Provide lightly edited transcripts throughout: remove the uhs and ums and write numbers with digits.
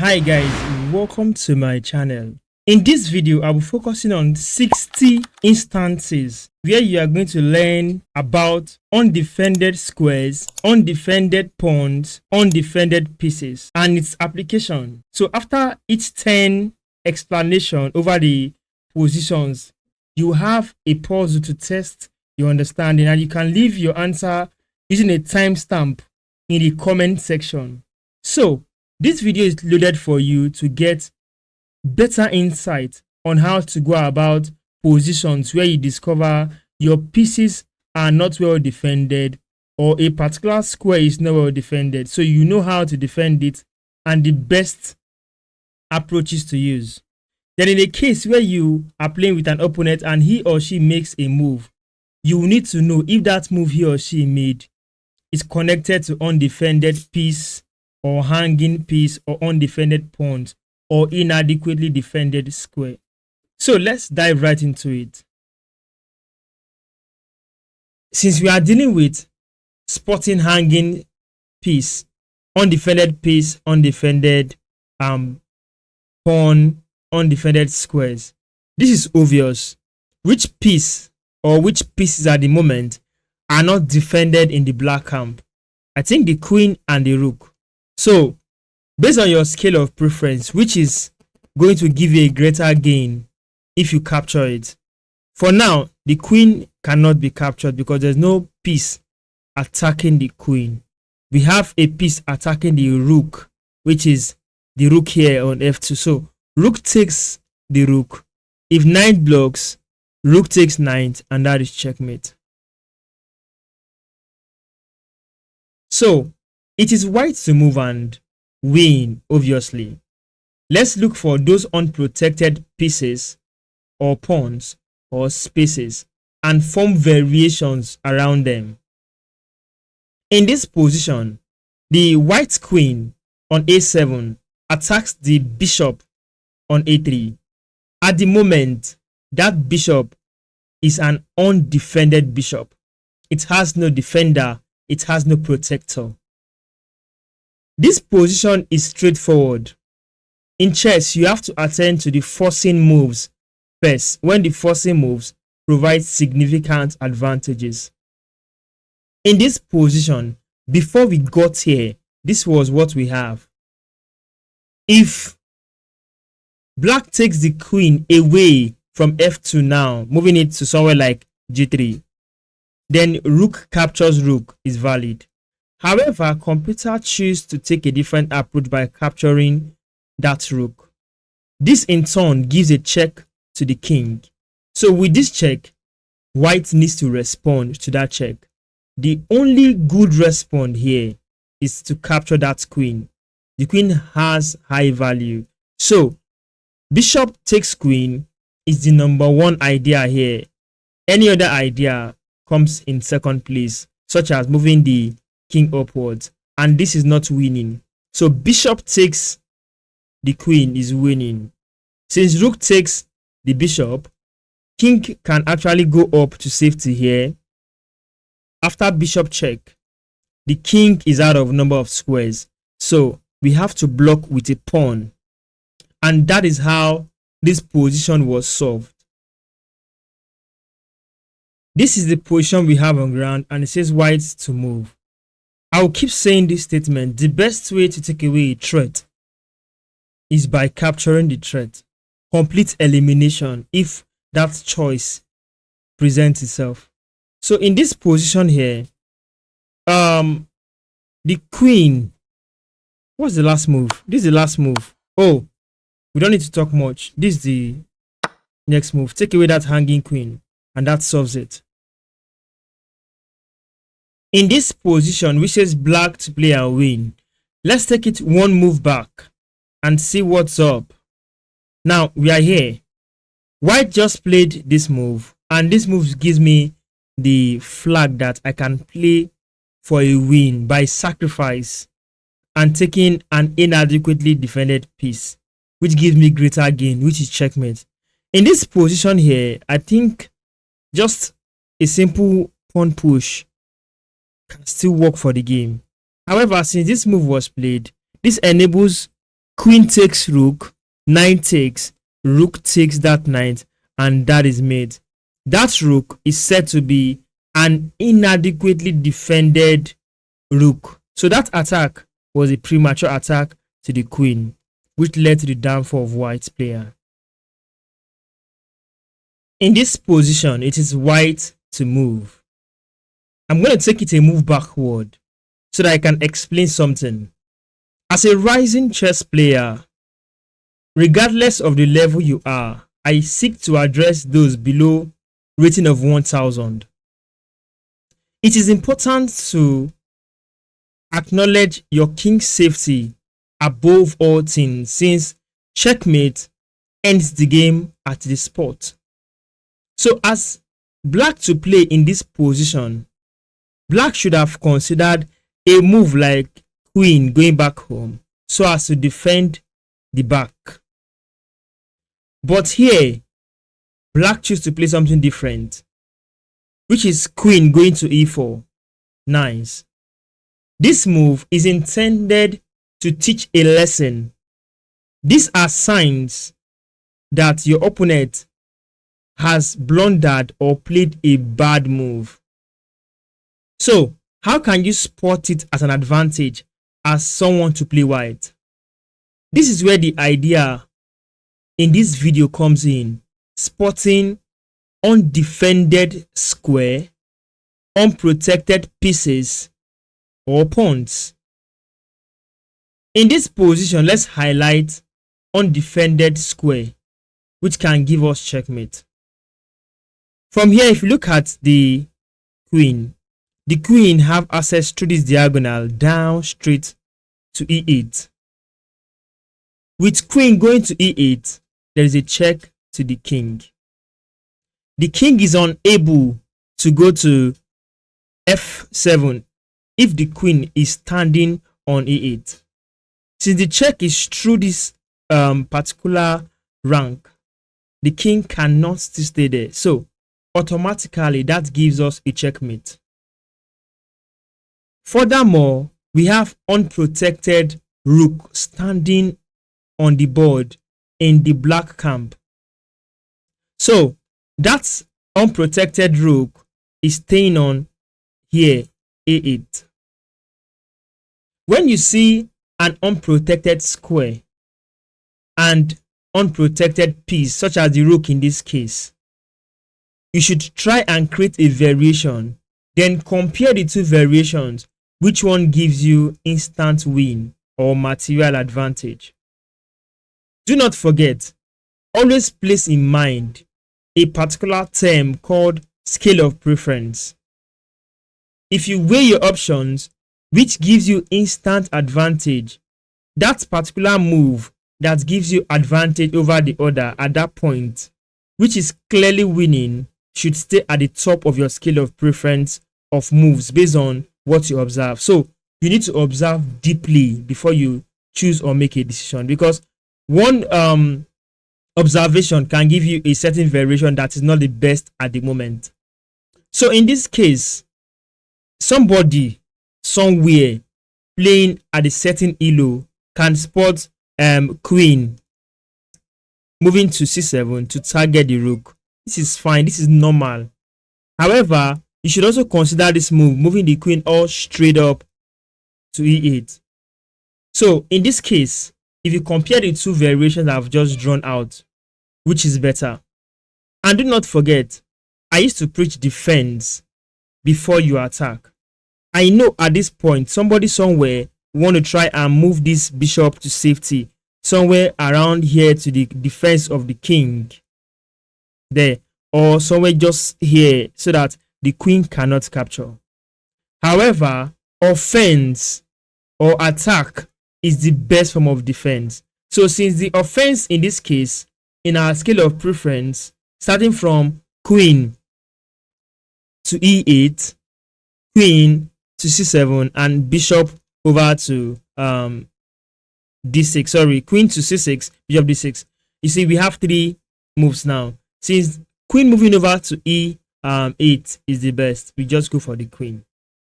Hi guys, welcome to my channel. In this video, I will be focusing on 60 instances where you are going to learn about undefended squares, undefended pawns, undefended pieces, and its application. So after each 10 explanation over the positions, you have a puzzle to test your understanding, and you can leave your answer using a timestamp in the comment section. So this video is loaded for you to get better insight on how to go about positions where you discover your pieces are not well defended or a particular square is not well defended. So you know how to defend it and the best approaches to use. Then in a case where you are playing with an opponent and he or she makes a move, you will need to know if that move he or she made is connected to undefended piece or hanging piece or undefended pawns or inadequately defended square. So let's dive right into it. Since we are dealing with spotting hanging piece, undefended pawn, undefended squares, this is obvious. Which piece or which pieces at the moment are not defended in the black camp? I think the queen and the rook. So, based on your scale of preference, which is going to give you a greater gain if you capture it? For now, the queen cannot be captured because there's no piece attacking the queen. We have a piece attacking the rook, which is the rook here on f2. So, rook takes the rook. If knight blocks, rook takes knight, and that is checkmate. So, it is white to move and win, obviously. Let's look for those unprotected pieces or pawns or spaces and form variations around them. In this position, the white queen on a7 attacks the bishop on a3. At the moment, that bishop is an undefended bishop. It has no defender, it has no protector. This position is straightforward. In chess, you have to attend to the forcing moves first, when the forcing moves provide significant advantages. In this position, before we got here, this was what we have. If black takes the queen away from f2 now, moving it to somewhere like g3, then rook captures rook is valid. However, computer choose to take a different approach by capturing that rook. This in turn gives a check to the king. So with this check, white needs to respond to that check. The only good response here is to capture that queen. The queen has high value. So bishop takes queen is the number one idea here. Any other idea comes in second place, such as moving the king upwards, and this is not winning. So bishop takes the queen is winning. Since rook takes the bishop, king can actually go up to safety here. After bishop check, the king is out of number of squares, so we have to block with a pawn, and that is how this position was solved. This is the position we have on ground, and it says white to move. I will keep saying this statement. The best way to take away a threat is by capturing the threat. Complete elimination if that choice presents itself. So in this position here, the queen, what's the last move? This is the last move. Oh, we don't need to talk much. This is the next move. Take away that hanging queen, and that solves it. In this position, which says black to play and win, let's take it one move back and see what's up. Now we are here. White just played this move, and this move gives me the flag that I can play for a win by sacrifice and taking an inadequately defended piece, which gives me greater gain, which is checkmate. In this position here, I think just a simple pawn push can still work for the game. However, since this move was played, this enables queen takes rook, knight takes, rook takes that knight, and that is mate. That rook is said to be an inadequately defended rook. So that attack was a premature attack to the queen, which led to the downfall of white's player. In this position, it is white to move. I'm going to take it a move backward so that I can explain something. As a rising chess player, regardless of the level you are, I seek to address those below rating of 1000. It is important to acknowledge your king's safety above all things, since checkmate ends the game at the spot. So as black to play in this position, black should have considered a move like queen going back home so as to defend the back. But here, black choose to play something different, which is queen going to e4. Nice. This move is intended to teach a lesson. These are signs that your opponent has blundered or played a bad move. So, how can you spot it as an advantage as someone to play white? This is where the idea in this video comes in: spotting undefended square, unprotected pieces, or pawns. In this position, let's highlight undefended square, which can give us checkmate. From here, if you look at the queen have access through this diagonal down straight to e8. With queen going to e8, there is a check to the king. The king is unable to go to f7 if the queen is standing on e8. Since the check is through this particular rank, the king cannot still stay there. So automatically that gives us a checkmate. Furthermore, we have unprotected rook standing on the board in the black camp. So that unprotected rook is staying on here, a8. When you see an unprotected square and unprotected piece, such as the rook in this case, you should try and create a variation, then compare the two variations, which one gives you instant win or material advantage. Do not forget, always place in mind a particular term called scale of preference. If you weigh your options, which gives you instant advantage, that particular move that gives you advantage over the other at that point, which is clearly winning, should stay at the top of your scale of preference of moves based on what you observe. So you need to observe deeply before you choose or make a decision, because one observation can give you a certain variation that is not the best at the moment. So in this case, somebody somewhere playing at a certain elo can spot queen moving to c7 to target the rook. This is fine, this is normal. However, you should also consider this move, moving the queen all straight up to e8. So in this case, if you compare the two variations I've just drawn out, which is better? And do not forget, I used to preach defense before you attack. I know at this point, somebody somewhere want to try and move this bishop to safety, somewhere around here to the defense of the king there, or somewhere just here so that the queen cannot capture. However, offense or attack is the best form of defense. So since the offense in this case, in our scale of preference, starting from queen to e8, queen to c7, and bishop over to d6, sorry, queen to c6, bishop d6. You see, we have three moves now. Since queen moving over to e8 is the best, we just go for the queen.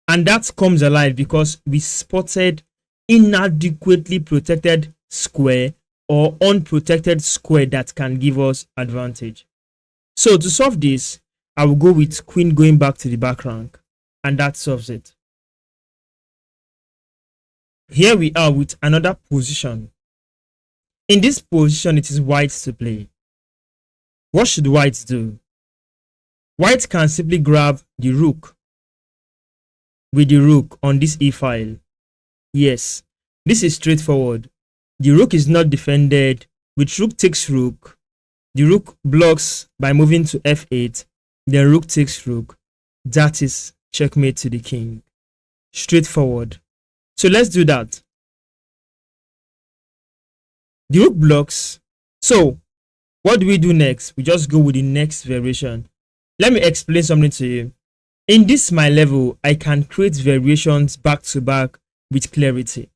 And that comes alive because we spotted inadequately protected square or unprotected square that can give us advantage. So to solve this, I will go with queen going back to the back rank, and that solves it. Here we are with another position. In this position, it is white to play. What should white do? White can simply grab the rook with the rook on this e file. Yes, this is straightforward. The rook is not defended. With rook takes rook, the rook blocks by moving to f8. Then rook takes rook. That is checkmate to the king. Straightforward. So let's do that. The rook blocks. So what do we do next? We just go with the next variation. Let me explain something to you. In this my level, I can create variations back to back with clarity.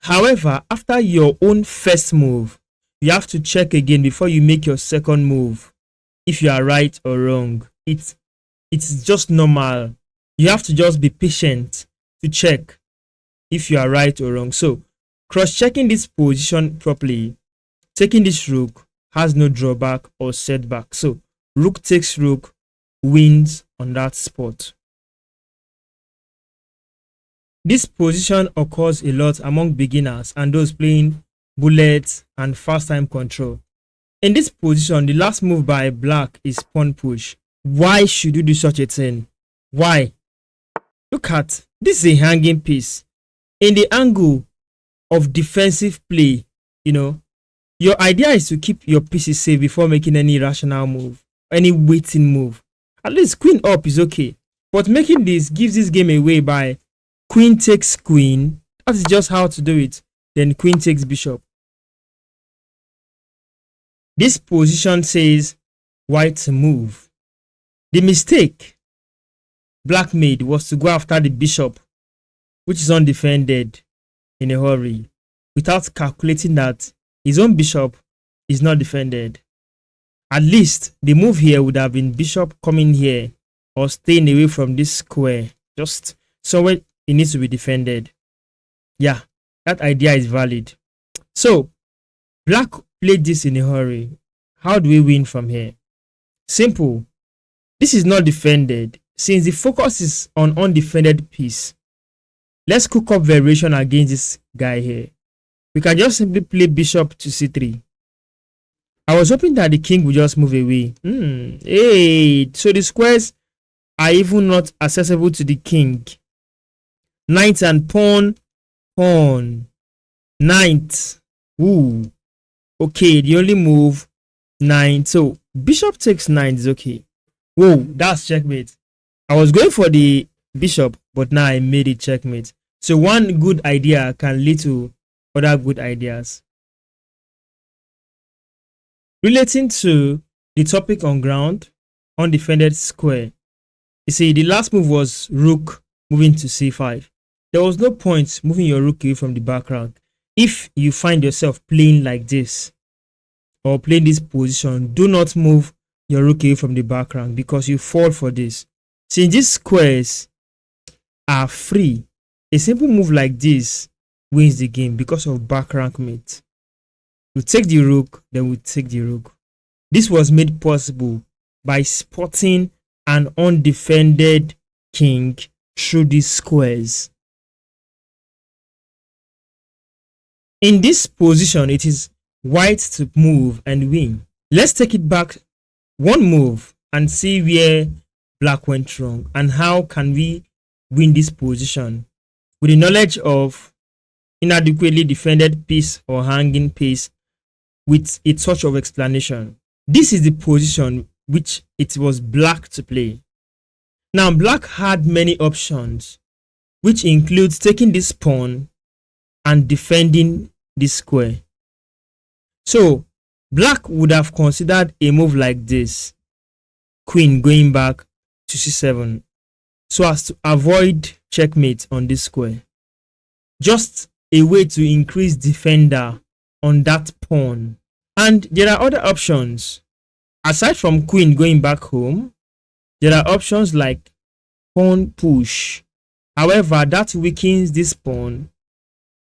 However, after your own first move, you have to check again before you make your second move if you are right or wrong. It's just normal. You have to just be patient to check if you are right or wrong. So cross-checking this position properly, taking this rook has no drawback or setback. So rook takes rook wins on that spot. This position occurs a lot among beginners and those playing bullets and fast time control. In this position, the last move by black is pawn push. Why should you do such a thing? Why? Look at this, is a hanging piece. In the angle of defensive play, your idea is to keep your pieces safe before making any rational move, any waiting move. At least queen up is okay, but making this gives this game away by queen takes queen. That is just how to do it. Then queen takes bishop. This position says white to move. The mistake black made was to go after the bishop, which is undefended, in a hurry, without calculating that his own bishop is not defended. At least the move here would have been bishop coming here or staying away from this square, just somewhere it needs to be defended. Yeah, that idea is valid. So black played this in a hurry. How do we win from here? Simple. This is not defended. Since the focus is on undefended piece, let's cook up variation against this guy here. We can just simply play bishop to c3. I was hoping that the king would just move away. Hey, so the squares are even not accessible to the king. Knight and pawn, knight. Ooh, okay, the only move, knight. So bishop takes knight is okay. Whoa, that's checkmate. I was going for the bishop, but now I made it checkmate. So one good idea can lead to other good ideas. Relating to the topic on ground, undefended square. You see, the last move was rook moving to c5. There was no point moving your rook away from the background. If you find yourself playing like this or playing this position, do not move your rook away from the background because you fall for this. Since these squares are free, a simple move like this wins the game because of back rank mate. We take the rook, then we take the rook. This was made possible by spotting an undefended king through these squares. In this position, it is white to move and win. Let's take it back one move and see where black went wrong and how can we win this position with the knowledge of inadequately defended piece or hanging piece with a touch of explanation. This is the position which it was black to play. Now black had many options, which includes taking this pawn and defending this square. So black would have considered a move like this, queen going back to c7, so as to avoid checkmate on this square. Just a way to increase defender on that pawn. And there are other options. Aside from queen going back home, there are options like pawn push. However, that weakens this pawn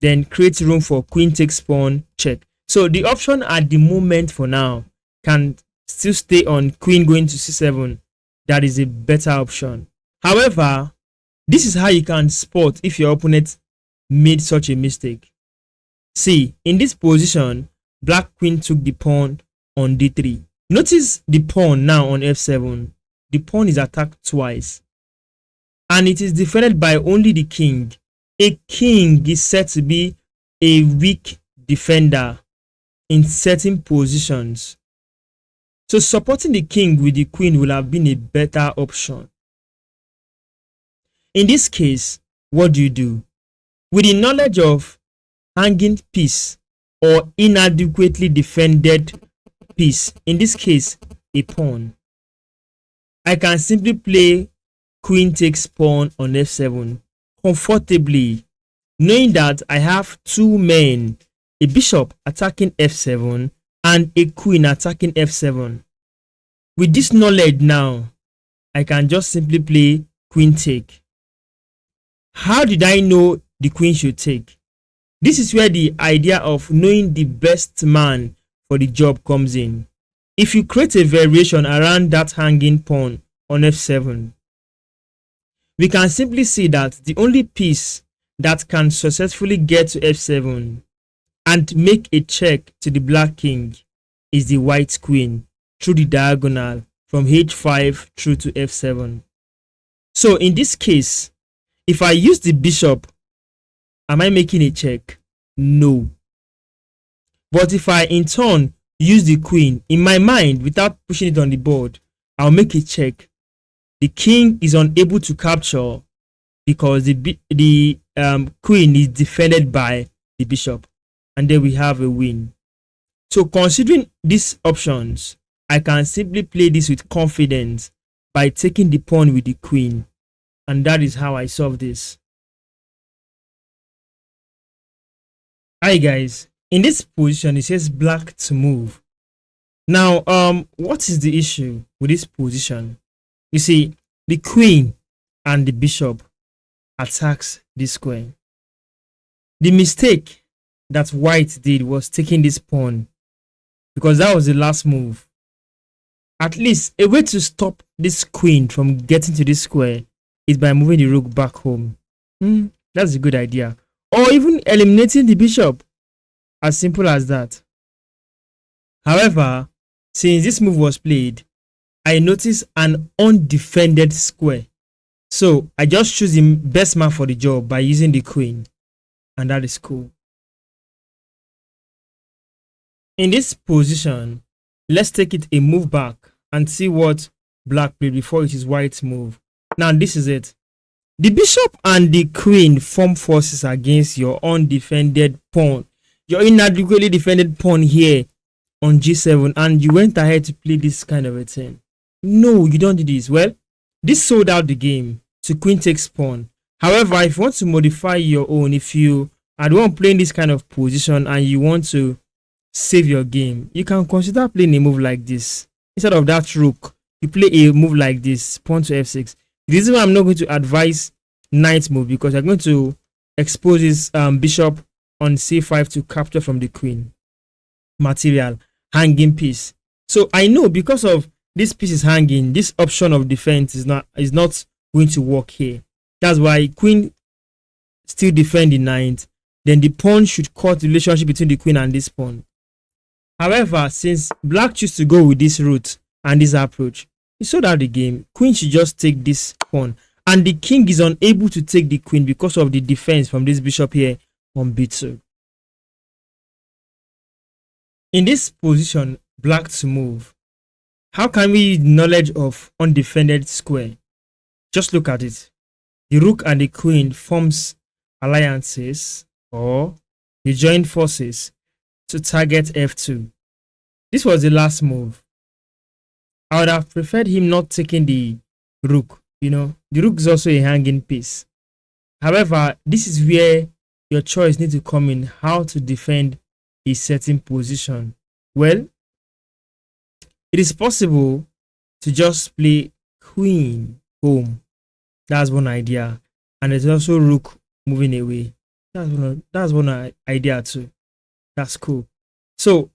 then create room for queen takes pawn check. So the option at the moment for now can still stay on queen going to c7. That is a better option. However, this is how you can spot if your opponent made such a mistake. See, in this position, black queen took the pawn on d3. Notice the pawn now on f7. The pawn is attacked twice, and it is defended by only the king. A king is said to be a weak defender in certain positions. So supporting the king with the queen will have been a better option. In this case, what do you do? With the knowledge of hanging piece or inadequately defended piece, in this case a pawn, I can simply play queen takes pawn on f7 comfortably, knowing that I have two men, a bishop attacking f7 and a queen attacking f7. With this knowledge now, I can just simply play queen take. How did I know the queen should take? This is where the idea of knowing the best man for the job comes in. If you create a variation around that hanging pawn on f7, we can simply see that the only piece that can successfully get to f7 and make a check to the black king is the white queen through the diagonal from h5 through to f7. So in this case, if I use the bishop, am I making a check? No. But if I in turn use the queen, in my mind, without pushing it on the board, I'll make a check. The king is unable to capture because the queen is defended by the bishop, and then we have a win. So considering these options, I can simply play this with confidence by taking the pawn with the queen, and that is how I solve this. Hi guys, in this position it says black to move. Now what is the issue with this position? You see, the queen and the bishop attacks this square. The mistake that white did was taking this pawn, because that was the last move. At least a way to stop this queen from getting to this square is by moving the rook back home. That's a good idea. Or even eliminating the bishop. As simple as that. However, since this move was played, I noticed an undefended square. So I just choose the best man for the job by using the queen. And that is cool. In this position, let's take it a move back and see what black played before it is white's move. Now this is it. The bishop and the queen form forces against your undefended pawn. Your inadequately defended pawn here on g7, and you went ahead to play this kind of a thing. No, you don't do this. Well, this sold out the game to queen takes pawn. However, if you want to modify your own, if you are the one playing this kind of position and you want to save your game, you can consider playing a move like this. Instead of that rook, you play a move like this, pawn to f6. The reason why I'm not going to advise knight move, because I'm going to expose this bishop on c5 to capture from the queen material, hanging piece. So I know because of this piece is hanging, this option of defense is not going to work here. That's why queen still defend the knight, then the pawn should cut the relationship between the queen and this pawn. However, since black choose to go with this route and this approach, it sold out the game. Queen should just take this pawn, and the king is unable to take the queen because of the defense from this bishop here on b2. In this position, black to move. How can we use knowledge of undefended square? Just look at it. The rook and the queen forms alliances, or they join forces to target f2. This was the last move. I would have preferred him not taking the rook. The rook is also a hanging piece. However, this is where your choice needs to come in, how to defend a certain position. Well, it is possible to just play queen home. That's one idea. And there's also rook moving away. That's one idea too. That's cool. So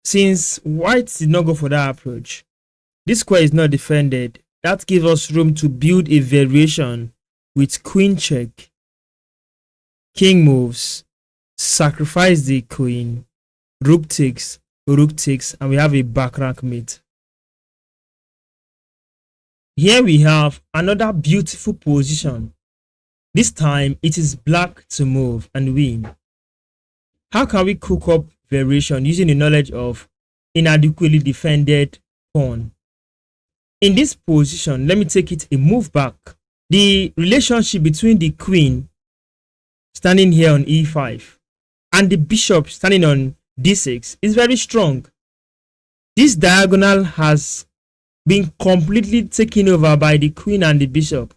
since white did not go for that approach, this square is not defended. That gives us room to build a variation with queen check, king moves, sacrifice the queen, rook takes, and we have a back rank mate. Here we have another beautiful position. This time it is black to move and win. How can we cook up variation using the knowledge of inadequately defended pawn? In this position, let me take it a move back. The relationship between the queen standing here on e5 and the bishop standing on d6 is very strong. This diagonal has been completely taken over by the queen and the bishop,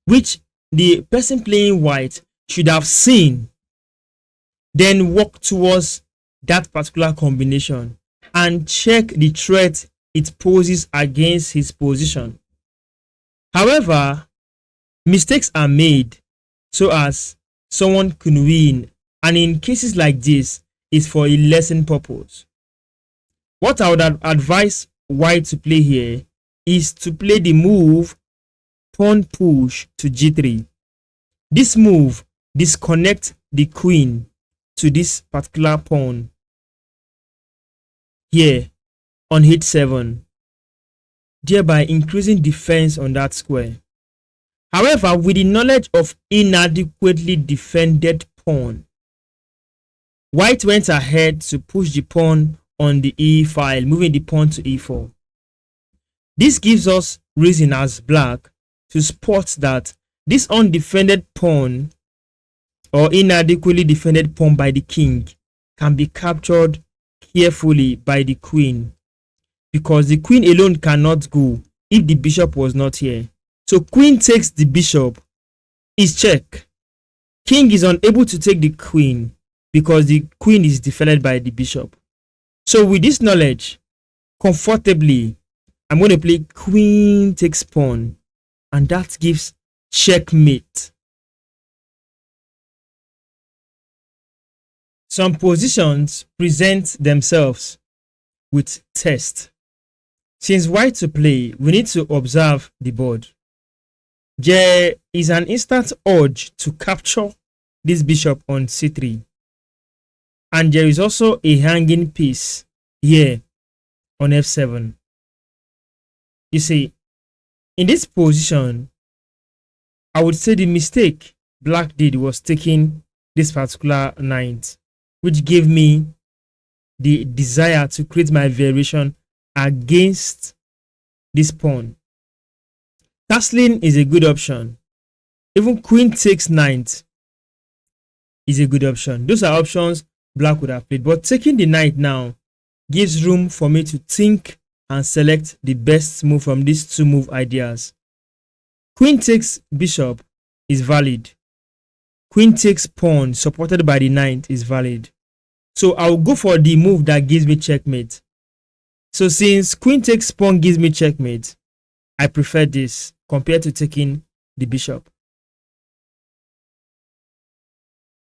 which the person playing white should have seen, then walk towards that particular combination and check the threat it poses against his position. However, mistakes are made so as someone could win, and in cases like this, it's for a lesson purpose. What I would advise white to play here is to play the move pawn push to g3. This move disconnects the queen to this particular pawn here on h7, thereby increasing defense on that square. However, with the knowledge of inadequately defended pawn, white went ahead to push the pawn on the e file, moving the pawn to e4. This gives us reason as black to spot that this undefended pawn or inadequately defended pawn by the king can be captured carefully by the queen, because the queen alone cannot go if the bishop was not here. So queen takes the bishop is check. King is unable to take the queen because the queen is defended by the bishop. So with this knowledge, comfortably, I'm going to play queen takes pawn, and that gives checkmate. Some positions present themselves with test. Since white to play, we need to observe the board. There is an instant urge to capture this bishop on c3, and there is also a hanging piece here on f7. You see, in this position, I would say the mistake black did was taking this particular knight, which gave me the desire to create my variation against this pawn. Castling is a good option. Even queen takes knight is a good option. Those are options black would have played, but taking the knight now gives room for me to think and select the best move from these two move ideas. Queen takes bishop is valid. Queen takes pawn supported by the knight is valid. So I'll go for the move that gives me checkmate. So since queen takes pawn gives me checkmate, I prefer this compared to taking the bishop.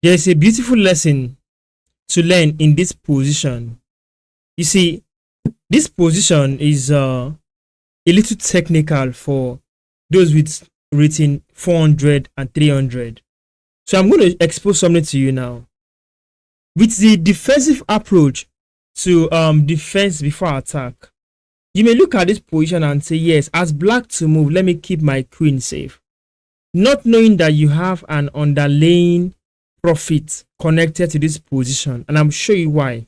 There is a beautiful lesson to learn in this position. You see, this position is a little technical for those with rating 400 and 300. So I'm going to expose something to you now. With the defensive approach to defense before attack, you may look at this position and say, yes, as black to move, let me keep my queen safe. Not knowing that you have an underlying profit connected to this position, and I'm showing you why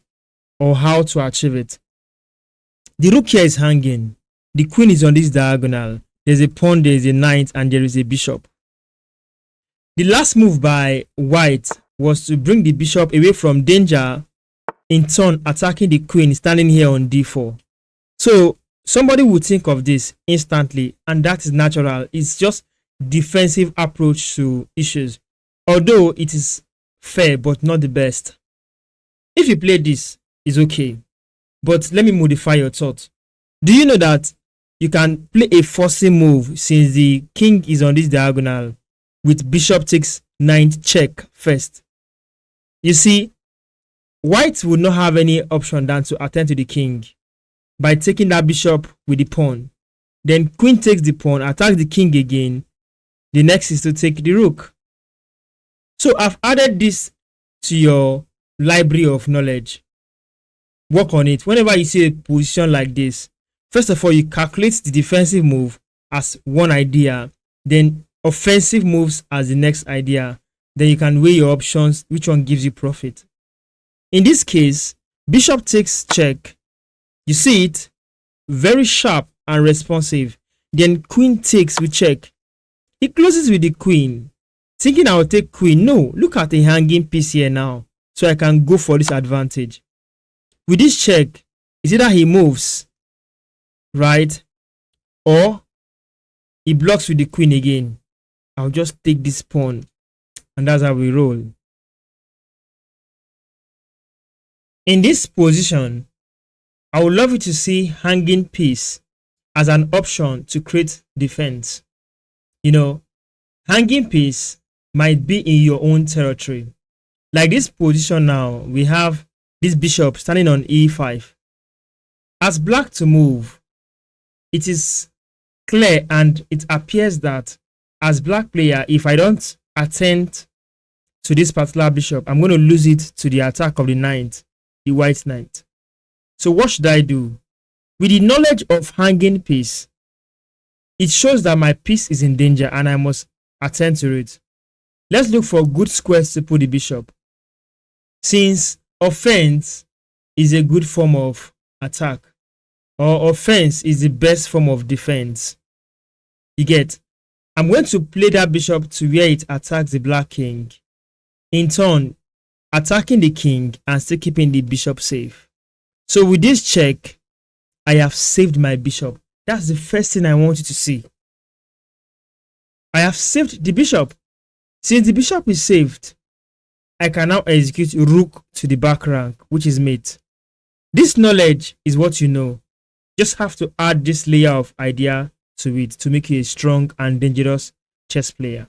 or how to achieve it. The rook here is hanging. The queen is on this diagonal. There's a pawn, there's a knight, and there is a bishop. The last move by white was to bring the bishop away from danger, in turn attacking the queen standing here on d4. So somebody would think of this instantly, and that is natural. It's just defensive approach to issues, although it is fair but not the best. If you play this, it's okay, but let me modify your thought. Do you know that you can play a forcing move since the king is on this diagonal with bishop takes knight check first. You see, white would not have any option than to attend to the king by taking that bishop with the pawn. Then queen takes the pawn, attacks the king again. The next is to take the rook. So I've added this to your library of knowledge. Work on it. Whenever you see a position like this, first of all, you calculate the defensive move as one idea, then offensive moves as the next idea. Then you can weigh your options, which one gives you profit. In this case, bishop takes check. You see it, very sharp and responsive. Then queen takes with check. He closes with the queen, thinking I will take queen. No, look at the hanging piece here now, so I can go for this advantage. With this check, it's either he moves, right, or he blocks with the queen again. I'll just take this pawn, and that's how we roll. In this position, I would love you to see hanging piece as an option to create defense. You know, hanging piece might be in your own territory. Like this position now, we have this bishop standing on e5. As black to move, it is clear and it appears that as black player, if I don't attend to this particular bishop, I'm going to lose it to the attack of the knight, the white knight. So what should I do? With the knowledge of hanging piece, it shows that my piece is in danger and I must attend to it. Let's look for good squares to put the bishop. Since offense is a good form of attack, or offense is the best form of defense, you get, I'm going to play that bishop to where it attacks the black king, in turn attacking the king and still keeping the bishop safe. So with this check, I have saved my bishop. That's the first thing I want you to see. I have saved the bishop. Since the bishop is saved, I can now execute rook to the back rank, which is mate. This knowledge is what you know. Just have to add this layer of idea to it to make you a strong and dangerous chess player.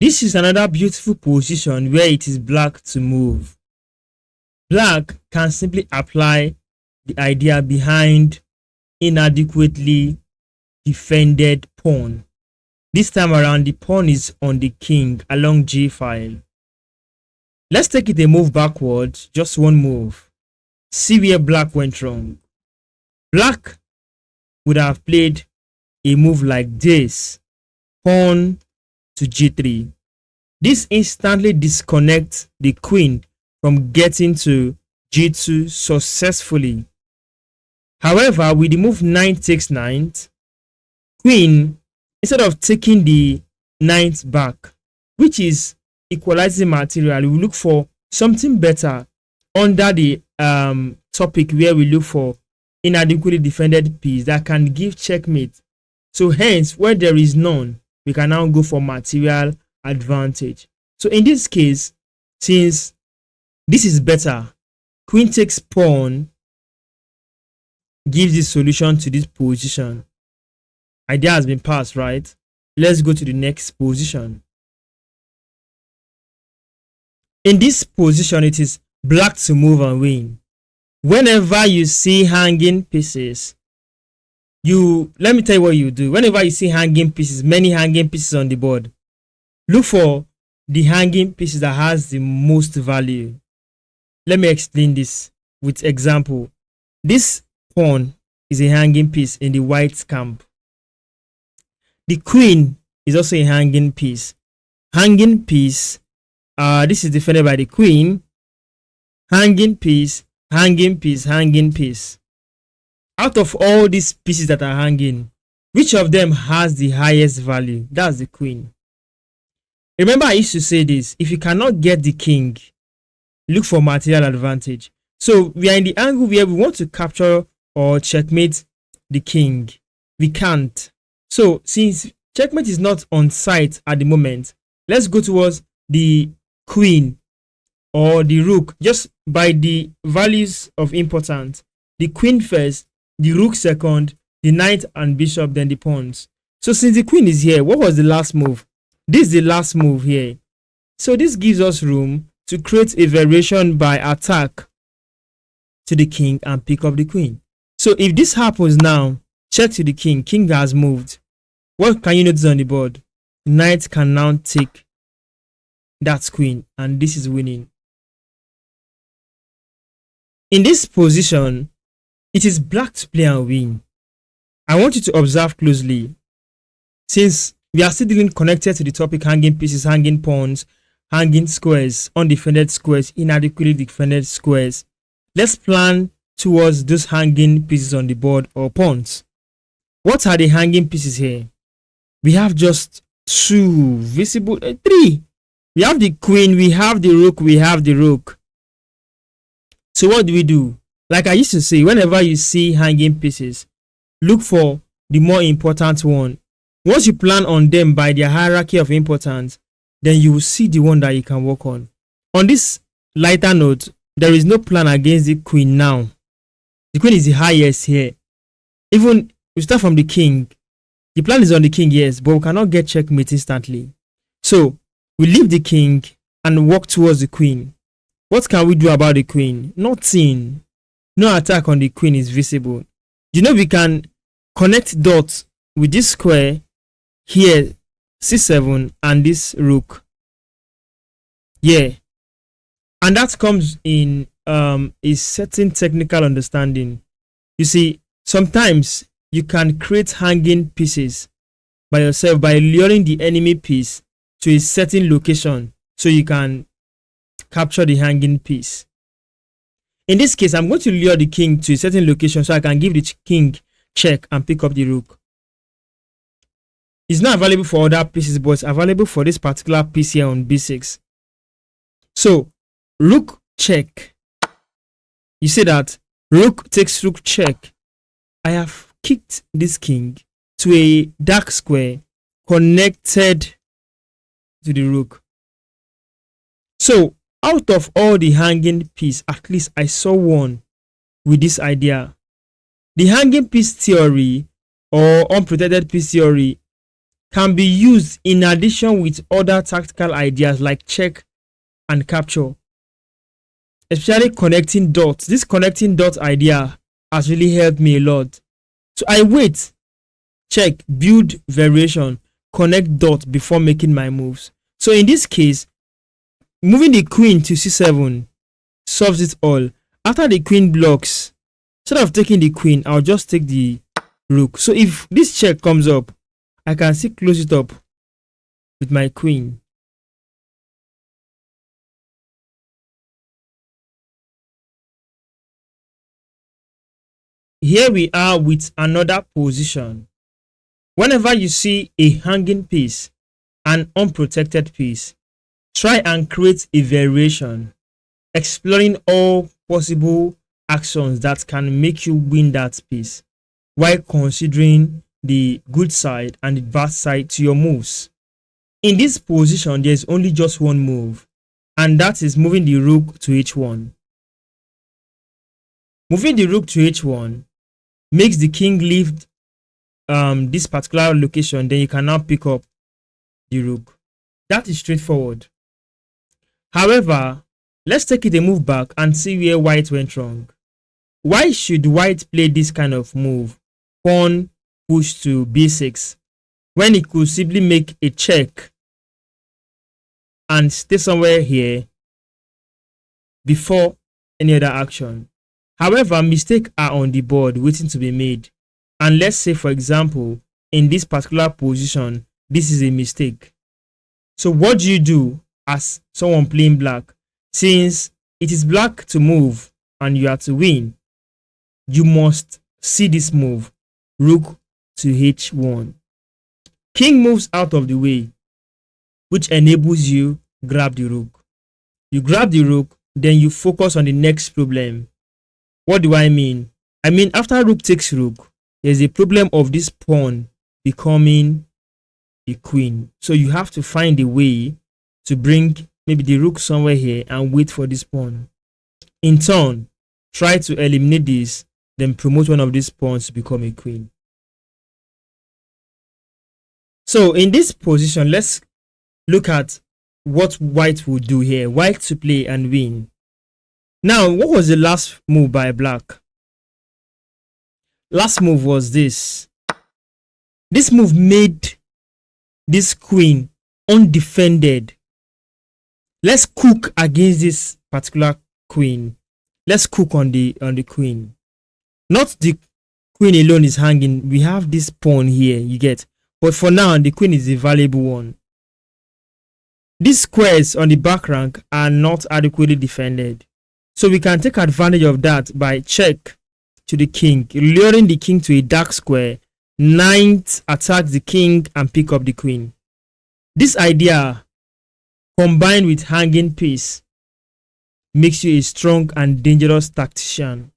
This is another beautiful position where it is black to move. Black can simply apply the idea behind inadequately defended pawn. This time around, the pawn is on the king along g file. Let's take it a move backwards, just one move. See where black went wrong. Black would have played a move like this, pawn to g3. This instantly disconnects the queen from getting to g2 successfully. However, with the move knight takes knight, queen, instead of taking the knight back, which is equalizing material, we look for something better under the topic where we look for inadequately defended piece that can give checkmate. So hence, where there is none, we can now go for material advantage. So in this case, since this is better, queen takes pawn gives the solution to this position. Idea has been passed, right? Let's go to the next position. In this position, it is black to move and win. Whenever you see hanging pieces, let me tell you what you do. Whenever you see hanging pieces, many hanging pieces on the board, look for the hanging pieces that has the most value. Let me explain this with example. This pawn is a hanging piece in the white camp. The queen is also a hanging piece. Hanging piece, this is defended by the queen. Hanging piece, hanging piece, hanging piece. Out of all these pieces that are hanging, which of them has the highest value? That's the queen. Remember, I used to say this: if you cannot get the king, look for material advantage. So we are in the angle where we want to capture or checkmate the king. We can't. So since checkmate is not on site at the moment, let's go towards the queen or the rook, just by the values of importance. The queen first, the rook second, the knight and bishop, then the pawns. So since the queen is here, what was the last move? This is the last move here. So this gives us room to create a variation by attack to the king and pick up the queen. So if this happens now, check to the king. King has moved. What can you notice on the board? Knight can now take that queen, and this is winning. In this position, it is black to play and win. I want you to observe closely. Since we are still dealing connected to the topic hanging pieces, hanging pawns, hanging squares, undefended squares, inadequately defended squares, let's plan towards those hanging pieces on the board or pawns. What are the hanging pieces here? We have just two visible, three. We have the queen, we have the rook, we have the rook. So what do? Like I used to say, whenever you see hanging pieces, look for the more important one. Once you plan on them by their hierarchy of importance, then you will see the one that you can work on. On this lighter note, there is no plan against the queen now. The queen is the highest here. Even we start from the king. The plan is on the king, yes, but we cannot get checkmate instantly. So we leave the king and walk towards the queen. What can we do about the queen? Nothing. No attack on the queen is visible. You know, we can connect dots with this square here, c7, and this rook. Yeah. And that comes in a certain technical understanding. You see, sometimes you can create hanging pieces by yourself by luring the enemy piece to a certain location so you can capture the hanging piece. In this case, I'm going to lure the king to a certain location so I can give the king check and pick up the rook. It's not available for other pieces, but it's available for this particular piece here on b6. So, rook check. You see that rook takes rook check. I have kicked this king to a dark square connected to the rook. So, out of all the hanging piece, at least I saw one with this idea. The hanging piece theory or unprotected piece theory can be used in addition with other tactical ideas like check and capture, especially connecting dots. This connecting dot idea has really helped me a lot. So I wait, check, build variation, connect dot before making my moves. So in this case, moving the queen to c7 solves it all. After the queen blocks, instead of taking the queen, I'll just take the rook. So if this check comes up, I can still close it up with my queen. Here we are with another position. Whenever you see a hanging piece, an unprotected piece, try and create a variation, exploring all possible actions that can make you win that piece, while considering the good side and the bad side to your moves. In this position, there's only just one move, and that is moving the rook to h1. Moving the rook to h1 makes the king leave this particular location, then you can now pick up the rook. That is straightforward. However, let's take it a move back and see where white went wrong. Why should white play this kind of move, pawn push to b6, when he could simply make a check and stay somewhere here before any other action? However, mistakes are on the board waiting to be made. And let's say, for example, in this particular position, this is a mistake. So what do you do as someone playing black? Since it is black to move and you are to win, you must see this move, rook to h1. King moves out of the way, which enables you grab the rook. You grab the rook, then you focus on the next problem. What do I mean? I mean, after rook takes rook, there's a problem of this pawn becoming a queen. So you have to find a way to bring maybe the rook somewhere here and wait for this pawn. In turn, try to eliminate this, then promote one of these pawns to become a queen. So in this position, let's look at what white will do here. White to play and win. Now, what was the last move by black? Last move was this. This move made this queen undefended. Let's cook against this particular queen. Let's cook on the queen. Not the queen alone is hanging. We have this pawn here, you get. But for now, the queen is the valuable one. These squares on the back rank are not adequately defended. So we can take advantage of that by check to the king, luring the king to a dark square. Knight attacks the king and pick up the queen. This idea, combined with hanging piece, makes you a strong and dangerous tactician.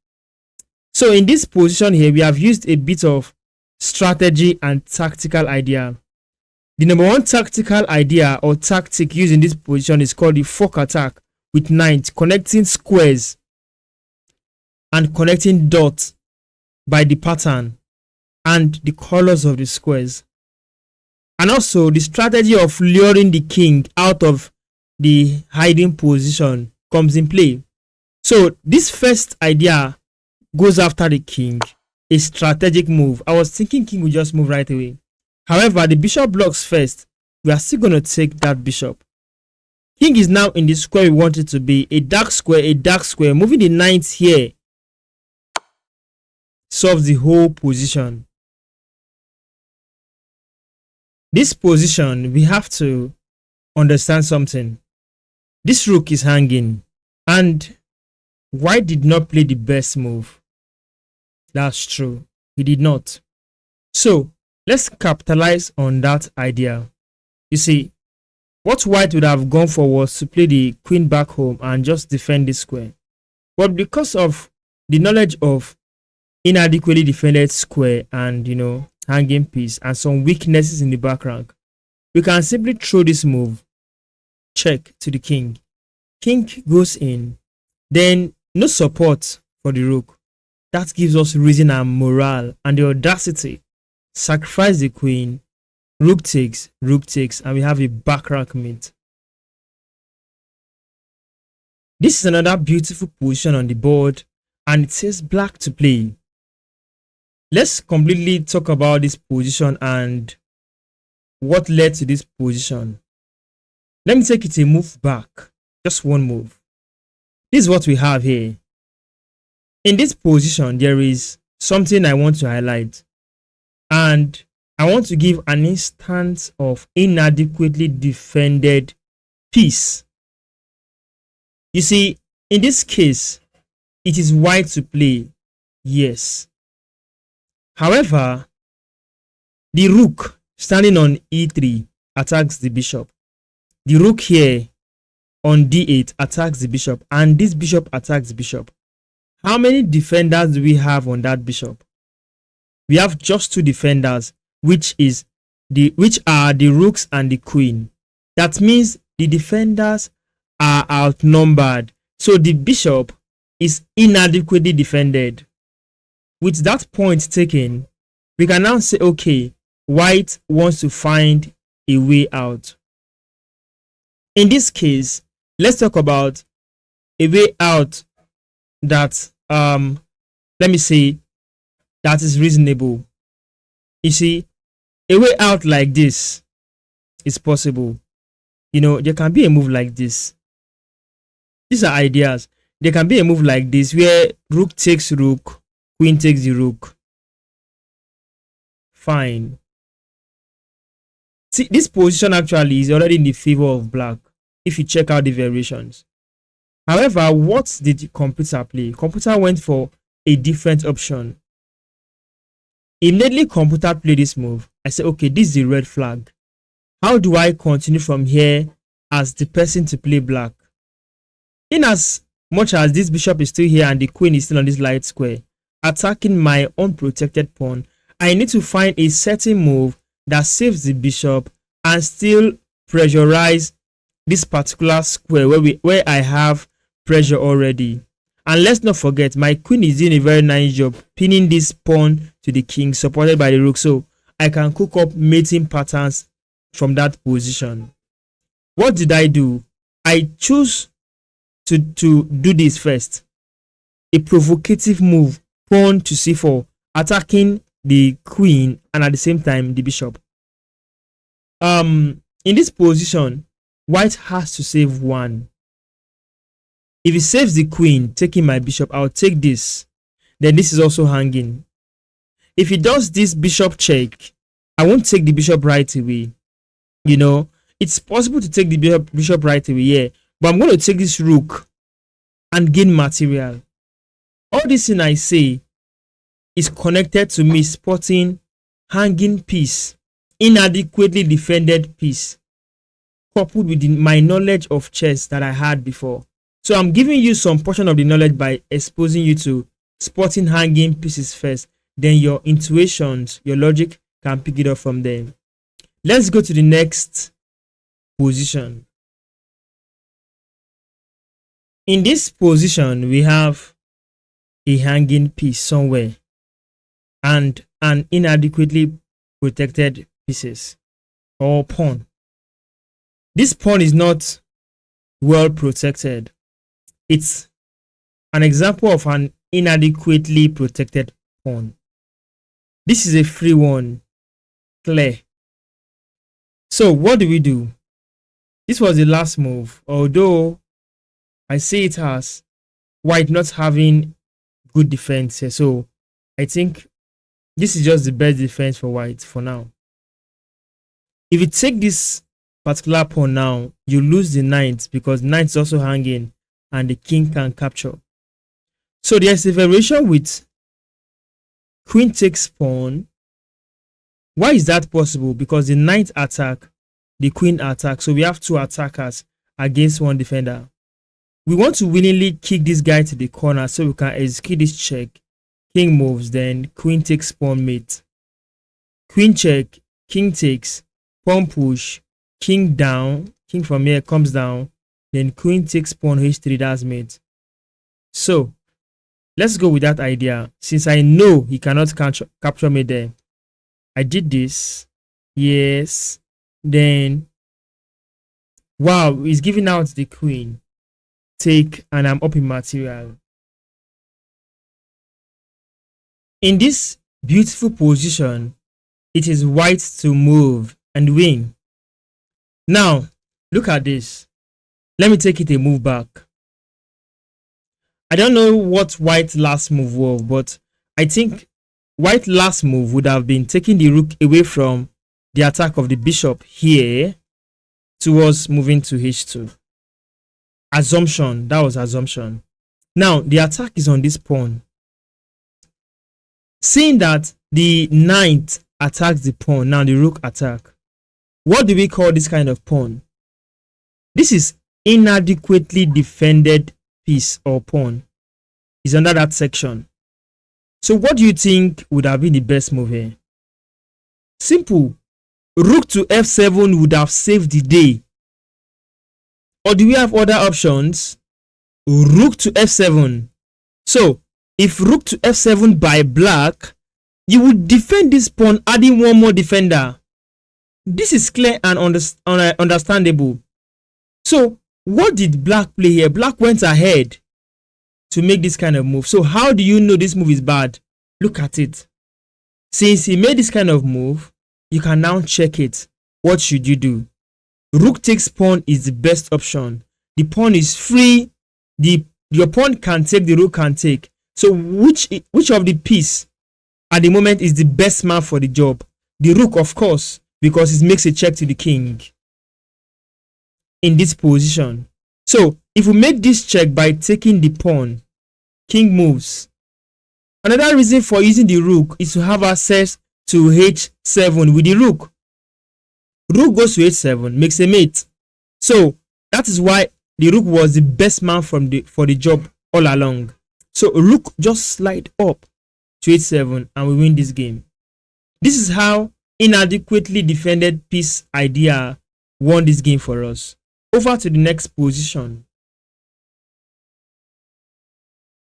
So in this position here, we have used a bit of strategy and tactical idea. The number one tactical idea or tactic used in this position is called the fork attack with knight, connecting squares and connecting dots by the pattern and the colors of the squares. And also the strategy of luring the king out of the hiding position comes in play. So this first idea goes after the king, a strategic move. I was thinking king would just move right away. However, the bishop blocks first. We are still going to take that bishop. King is now in the square we want it to be. A dark square. Moving the knight here solves the whole position. This position, we have to understand something. This rook is hanging and white did not play the best move. That's true. He did not. So let's capitalize on that idea. You see, what white would have gone for was to play the queen back home and just defend this square. But because of the knowledge of inadequately defended square and, hanging piece and some weaknesses in the back rank, we can simply throw this move, check to the king. King goes in, then no support for the rook. That gives us reason and morale and the audacity. Sacrifice the queen, rook takes, and we have a back rank mate. This is another beautiful position on the board and it says black to play. Let's completely talk about this position and what led to this position. Let me take it a move back, just one move. This is what we have here. In this position, there is something I want to highlight. And I want to give an instance of inadequately defended piece. You see, in this case, it is white to play, yes. However, the rook standing on e3 attacks the bishop. The rook here on d8 attacks the bishop, and this bishop attacks the bishop. How many defenders do we have on that bishop? We have just two defenders, which are the rooks and the queen. That means the defenders are outnumbered. So the bishop is inadequately defended. With that point taken, we can now say, okay, white wants to find a way out. In this case, let's talk about a way out that, let me say, that is reasonable. You see, a way out like this is possible. There can be a move like this. These are ideas. There can be a move like this where rook takes rook, queen takes the rook. Fine. See, this position actually is already in the favor of black if you check out the variations. However, what did the computer play? Computer went for a different option. Immediately computer played this move. I said, okay, this is the red flag. How do I continue from here as the person to play black? In as much as this bishop is still here and the queen is still on this light square, attacking my unprotected pawn, I need to find a certain move that saves the bishop and still pressurize this particular square where I have pressure already. And let's not forget, my queen is doing a very nice job pinning this pawn to the king, supported by the rook. So I can cook up mating patterns from that position. What did I do? I choose to do this first. A provocative move, pawn to c4, attacking the queen and at the same time the bishop. In this position, white has to save one. If he saves the queen, taking my bishop, I'll take this. Then this is also hanging. If he does this bishop check, I won't take the bishop right away. You know, it's possible to take the bishop right away, yeah. But I'm going to take this rook and gain material. All this thing I say is connected to me spotting hanging piece, inadequately defended piece, coupled with my knowledge of chess that I had before. So I'm giving you some portion of the knowledge by exposing you to spotting hanging pieces first. Then your intuitions, your logic can pick it up from there. Let's go to the next position. In this position, we have a hanging piece somewhere and an inadequately protected pieces or pawn. This pawn is not well protected. It's an example of an inadequately protected pawn. This is a free one, clear. So what do we do? This was the last move, although I see it as white not having good defense here. So I think this is just the best defense for white for now. If you take this particular pawn now, you lose the knight because knight is also hanging and the king can capture. So there's a variation with queen takes pawn. Why is that possible? Because the knight attack, the queen attack. So we have two attackers against one defender. We want to willingly kick this guy to the corner so we can execute this check. King moves, then queen takes pawn mate. Queen check, king takes, pawn push, king down, king from here comes down, then queen takes pawn h3, that's mate. So let's go with that idea. Since I know he cannot capture me there, I did this. Yes. Then, wow, he's giving out the queen. Take, and I'm up in material. In this beautiful position, it is white to move and win. Now, look at this. Let me take it a move back. I don't know what white last move was, but I think white last move would have been taking the rook away from the attack of the bishop here towards moving to h2. Assumption, that was assumption. Now the attack is on this pawn. Seeing that the knight attacks the pawn, now the rook attack. What do we call this kind of pawn? This is inadequately defended piece or pawn. Is under that section. So what do you think would have been the best move here? Simple. Rook to f7 would have saved the day. Or do we have other options? Rook to f7. So if rook to f7 by black, you would defend this pawn, adding one more defender. This is clear and understandable. So what did black play here? Black went ahead to make this kind of move. So how do you know this move is bad? Look at it. Since he made this kind of move, you can now check it. What should you do? Rook takes pawn is the best option. The pawn is free. Your pawn can take, the rook can take. So which of the piece at the moment is the best man for the job? The rook, of course, because it makes a check to the king in this position. So if we make this check by taking the pawn, king moves. Another reason for using the rook is to have access to h7 with the rook. Rook goes to h7, makes a mate. So that is why the rook was the best man for the job all along. So rook just slide up to h7 and we win this game. This is how inadequately defended piece idea won this game for us. Over to the next position.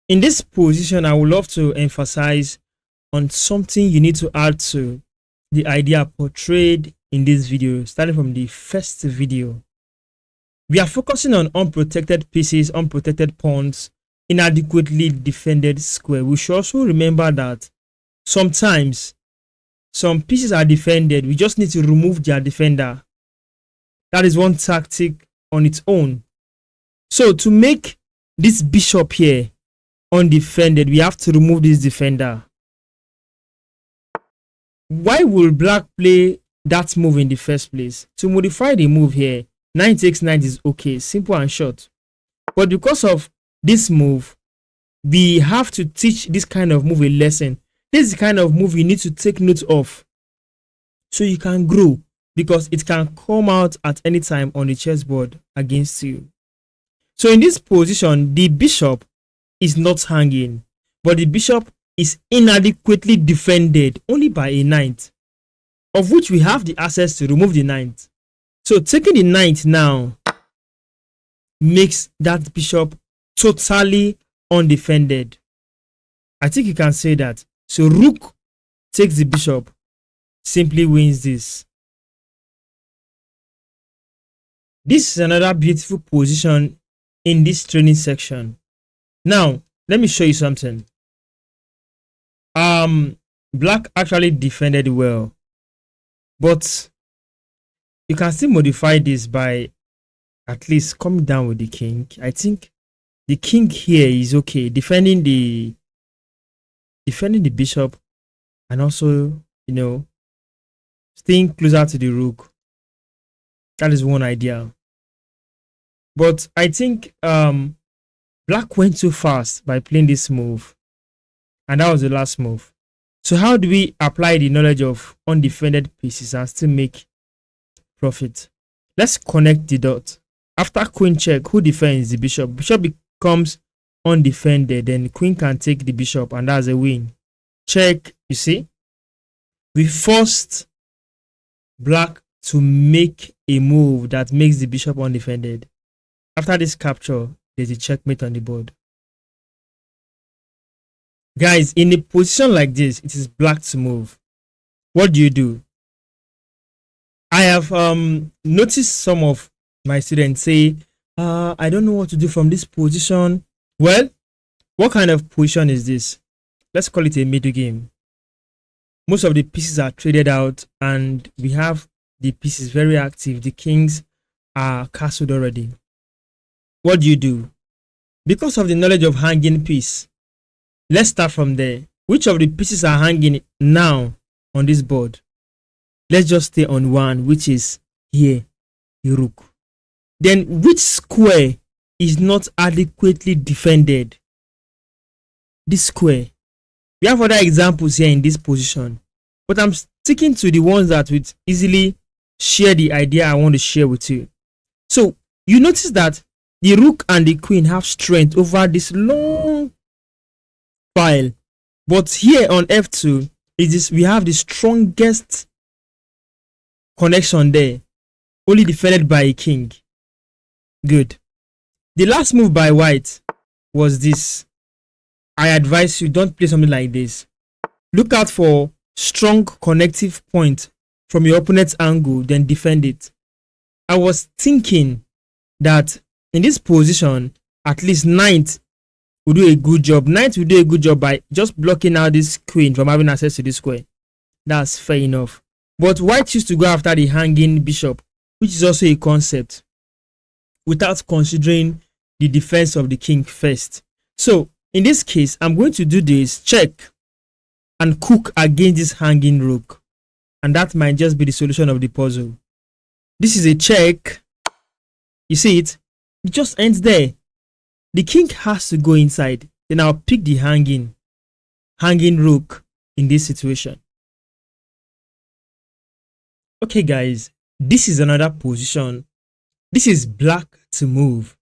In this position, I would love to emphasize on something you need to add to the idea portrayed in this video, starting from the first video. We are focusing on unprotected pieces, unprotected pawns, inadequately defended square. We should also remember that sometimes some pieces are defended. We just need to remove their defender. That is one tactic on its own. So to make this bishop here undefended, we have to remove this defender. Why will black play that move in the first place? To modify the move here, knight takes knight is okay, simple and short. But because of this move, we have to teach this kind of move a lesson. This is the kind of move you need to take note of so you can grow, because it can come out at any time on the chessboard against you. So in this position, the bishop is not hanging, but the bishop is inadequately defended only by a knight, of which we have the access to remove the knight. So taking the knight now makes that bishop totally undefended. I think you can say that. So rook takes the bishop, simply wins this. This is another beautiful position in this training section. Now, let me show you something. Black actually defended well, but you can still modify this by at least coming down with the king. I think the king here is okay, defending the bishop, and also, staying closer to the rook. That is one idea. But I think black went too fast by playing this move, and that was the last move. So how do we apply the knowledge of undefended pieces and still make profit? Let's connect the dot. After queen check, who defends? The bishop. Bishop becomes undefended, then queen can take the bishop, and that's a win. Check. You see, we forced black to make a move that makes the bishop undefended. After this capture, there's a checkmate on the board. Guys, in a position like this, it is black to move. What do? I have noticed some of my students say, I don't know what to do from this position. Well, what kind of position is this? Let's call it a middle game. Most of the pieces are traded out, and we have the pieces very active. The kings are castled already. What do? Because of the knowledge of hanging piece, let's start from there. Which of the pieces are hanging now on this board? Let's just stay on one, which is here, the rook. Then which square is not adequately defended? This square. We have other examples here in this position, but I'm sticking to the ones that would easily share the idea I want to share with you. So you notice that the rook and the queen have strength over this long file, but here on f2 we have the strongest connection there, only defended by a king. Good. The last move by white was this. I advise you, don't play something like this. Look out for strong connective point from your opponent's angle, then defend it. I was thinking that in this position, at least knight will do a good job. Knight will do a good job by just blocking out this queen from having access to this square. That's fair enough. But white choose to go after the hanging bishop, which is also a concept, without considering the defense of the king first. So in this case, I'm going to do this, check, and cook against this hanging rook. And that might just be the solution of the puzzle. This is a check. You see it? It just ends there. The king has to go inside. Then I'll pick the hanging rook in this situation. Okay guys, this is another position. This is black to move.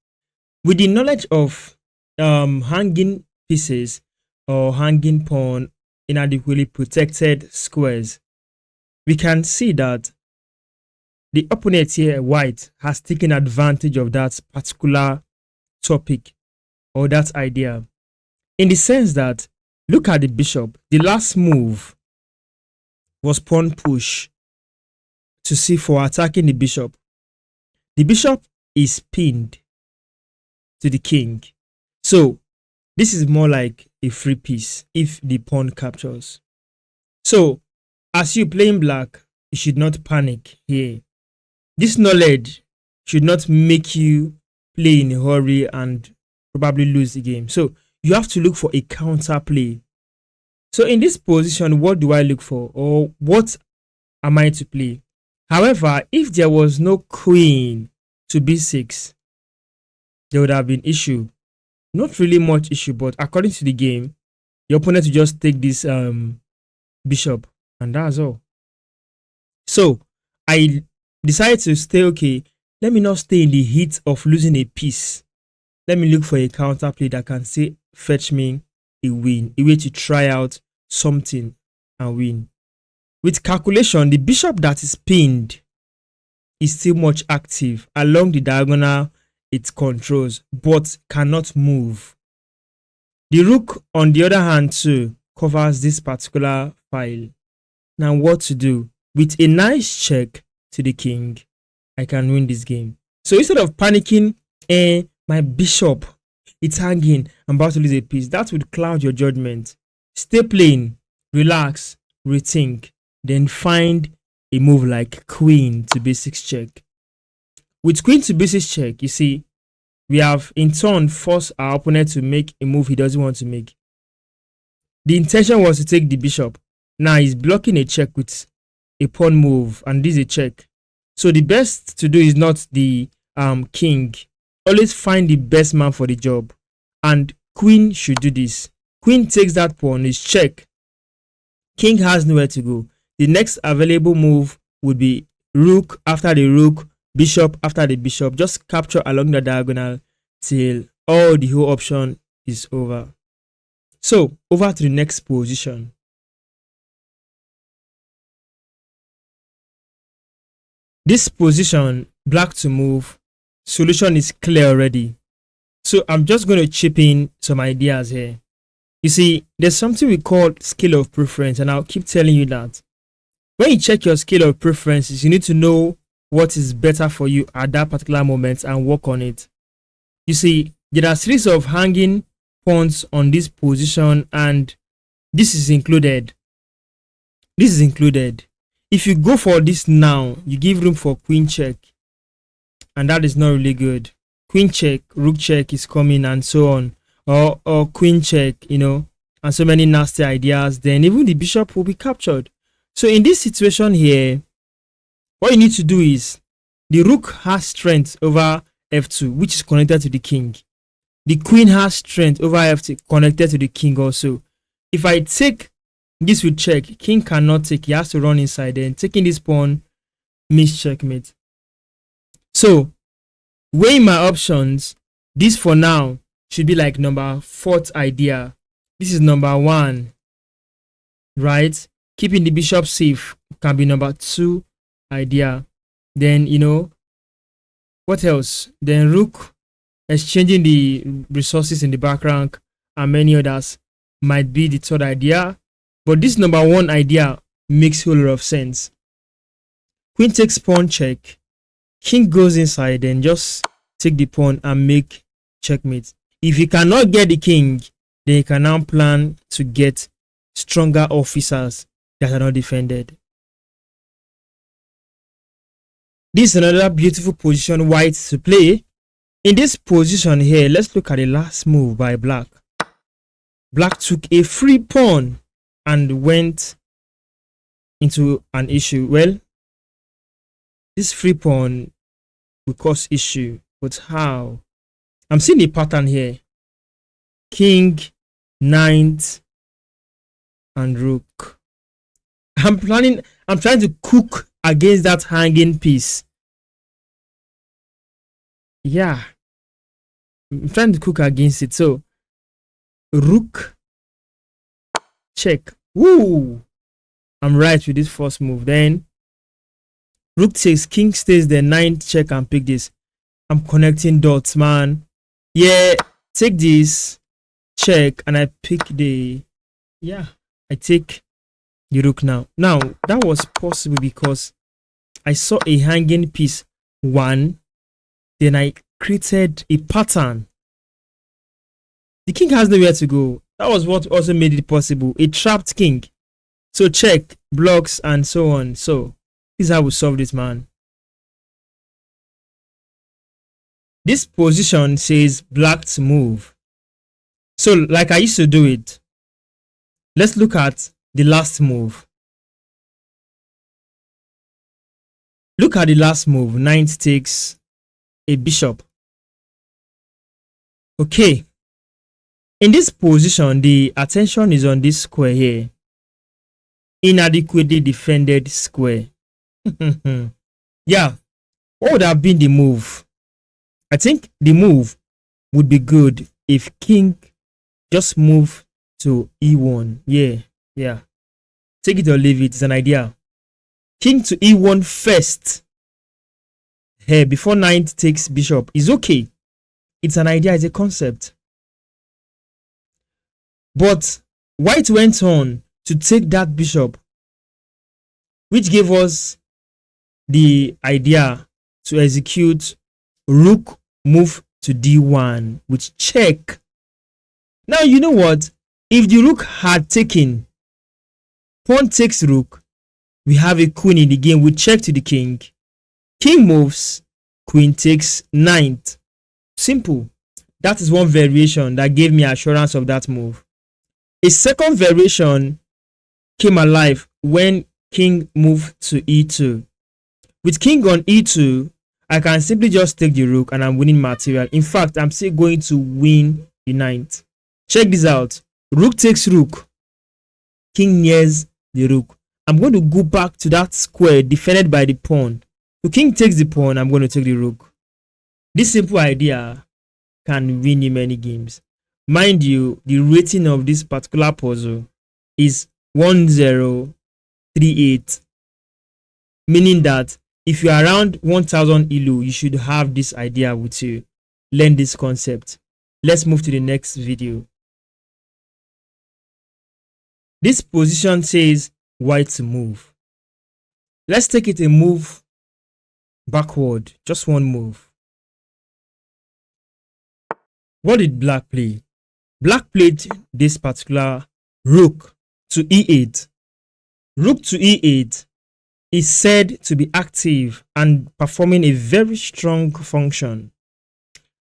With the knowledge of hanging pieces or hanging pawn, inadequately protected squares, we can see that the opponent here, white, has taken advantage of that particular topic or that idea, in the sense that, look at the bishop. The last move was pawn push to c4, attacking the bishop. The bishop is pinned to the king. So this is more like a free piece if the pawn captures. So as you playing black, you should not panic here. This knowledge should not make you play in a hurry and probably lose the game. So you have to look for a counter play. So in this position, what do I look for, or what am I to play? However, if there was no queen to b6, there would have been issue. Not really much issue, but according to the game, your opponent will just take this bishop, and that's all. So I decided to stay okay. Let me not stay in the heat of losing a piece. Let me look for a counter play that can say fetch me a win, a way to try out something and win. With calculation, the bishop that is pinned is still much active along the diagonal it controls, but cannot move. The rook, on the other hand, too, covers this particular file. Now what to do? With a nice check to the king, I can win this game. So instead of panicking, my bishop, it's hanging, I'm about to lose a piece, that would cloud your judgment. Stay playing, relax, rethink, then find a move like queen to b6 check. With queen to b6 check, you see, we have in turn forced our opponent to make a move he doesn't want to make. The intention was to take the bishop. Now he's blocking a check with a pawn move, and this is a check. So the best to do is not the king. Always find the best man for the job, and queen should do this. Queen takes that pawn, is check. King has nowhere to go. The next available move would be rook after the rook, bishop after the bishop. Just capture along the diagonal till all the whole option is over. So over to the next position. This position, black to move, solution is clear already. So I'm just going to chip in some ideas here. You see, there's something we call scale of preference, and I'll keep telling you that. When you check your scale of preferences, you need to know what is better for you at that particular moment and work on it. You see, there are a series of hanging pawns on this position, and this is included. This is included. If you go for this now, you give room for queen check, and that is not really good. Queen check, rook check is coming, and so on. Or queen check, you know, and so many nasty ideas. Then even the bishop will be captured. So in this situation here, what you need to do is, the rook has strength over f2, which is connected to the king. The queen has strength over f2, connected to the king also. If I take this with check, king cannot take, he has to run inside. Then taking this pawn means checkmate. So weighing my options, this for now should be like number 4th idea. This is number 1, right? Keeping the bishop safe can be number 2 idea. Then, you know, what else? Then rook exchanging the resources in the back rank and many others might be the 3rd idea. But this number 1 idea makes a whole lot of sense. Queen takes pawn check. King goes inside, then just take the pawn and make checkmate. If you cannot get the king, then you can now plan to get stronger officers that are not defended. This is another beautiful position white to play. In this position here, let's look at the last move by black. Black took a free pawn and went into an issue. Well, this free pawn will cause issue, but how? I'm seeing a pattern here. King, knight, and rook. I'm trying to cook against that hanging piece. Yeah, I'm trying to cook against it. So rook check. Woo! I'm right with this first move. Then rook takes, king stays there, knight check and pick this. I'm connecting dots, man. Yeah, take this, check, and I pick the, yeah, I take the rook now. Now, that was possible because I saw a hanging piece 1, then I created a pattern. The king has nowhere to go. That was what also made it possible. A trapped king. So check, blocks, and so on. So this is how we solve this, man. This position says black to move. So like I used to do it, let's look at the last move. Look at the last move. Knight takes a bishop. Okay. In this position, the attention is on this square here. Inadequately defended square. Yeah. What would have been the move? I think the move would be good if king just move to e1. Yeah. Take it or leave it. It's an idea. King to e1 first. Here, before knight takes bishop is okay. It's an idea, it's a concept. But white went on to take that bishop, which gave us the idea to execute rook move to d1 with check. Now, you know what? If the rook had taken, pawn takes rook, we have a queen in the game. We check to the king. King moves, queen takes knight. Simple. That is one variation that gave me assurance of that move. A second variation came alive when king moved to e2. With king on e2, I can simply just take the rook and I'm winning material. In fact, I'm still going to win the knight. Check this out. Rook takes rook. King nears the rook. I'm going to go back to that square defended by the pawn. So king takes the pawn, I'm going to take the rook. This simple idea can win you many games. Mind you, the rating of this particular puzzle is 1038, meaning that if you are around 1000 ELO, you should have this idea with you. Learn this concept. Let's move to the next video. This position says white to move. Let's take it a move backward, just one move. What did black play? Black played this particular rook to e8. Rook to e8 is said to be active and performing a very strong function.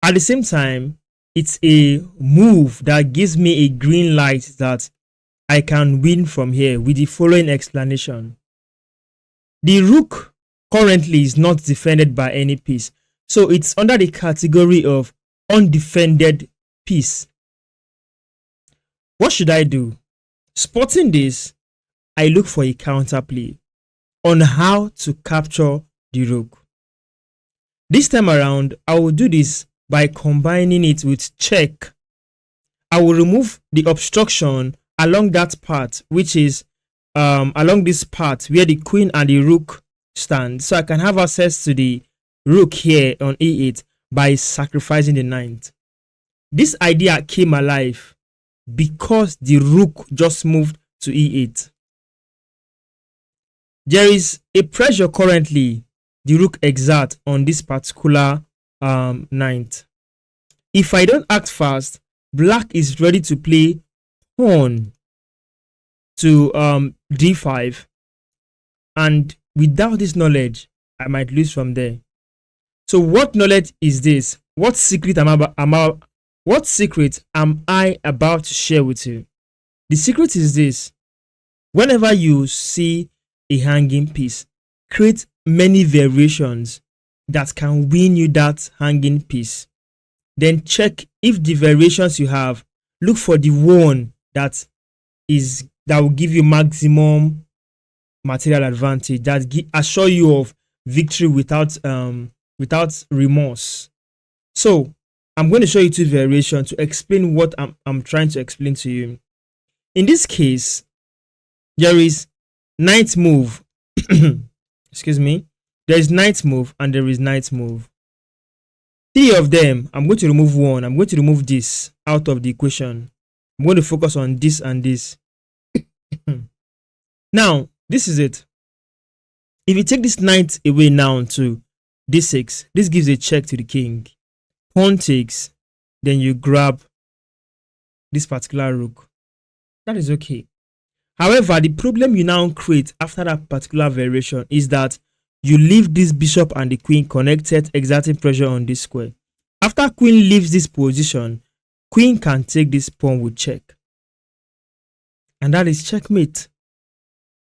At the same time, it's a move that gives me a green light that I can win from here with the following explanation. The rook currently is not defended by any piece, so it's under the category of undefended piece. What should I do? Spotting this, I look for a counterplay on how to capture the rook. This time around, I will do this by combining it with check. I will remove the obstruction along that part, which is along this part where the queen and the rook stand, so I can have access to the rook here on e8 by sacrificing the knight. This idea came alive because the rook just moved to e8. There is a pressure currently the rook exerts on this particular knight. If I don't act fast, black is ready to play pawn to d5, and without this knowledge, I might lose from there. So what knowledge is this? What secret am I about to share with you? The secret is this: whenever you see a hanging piece, create many variations that can win you that hanging piece. Then check if the variations you have, look for the one that will give you maximum material advantage, that assure you of victory without remorse. So I'm going to show you two variations to explain what I'm trying to explain to you. In this case, there is knight move. Excuse me. There is knight move and there is knight move. Three of them, I'm going to remove one. I'm going to remove this out of the equation. I'm going to focus on this and this. Now, this is it. If you take this knight away now to d6, this gives a check to the king. Pawn takes, then you grab this particular rook. That is okay. However, the problem you now create after that particular variation is that you leave this bishop and the queen connected, exerting pressure on this square. After queen leaves this position, queen can take this pawn with check. And that is checkmate.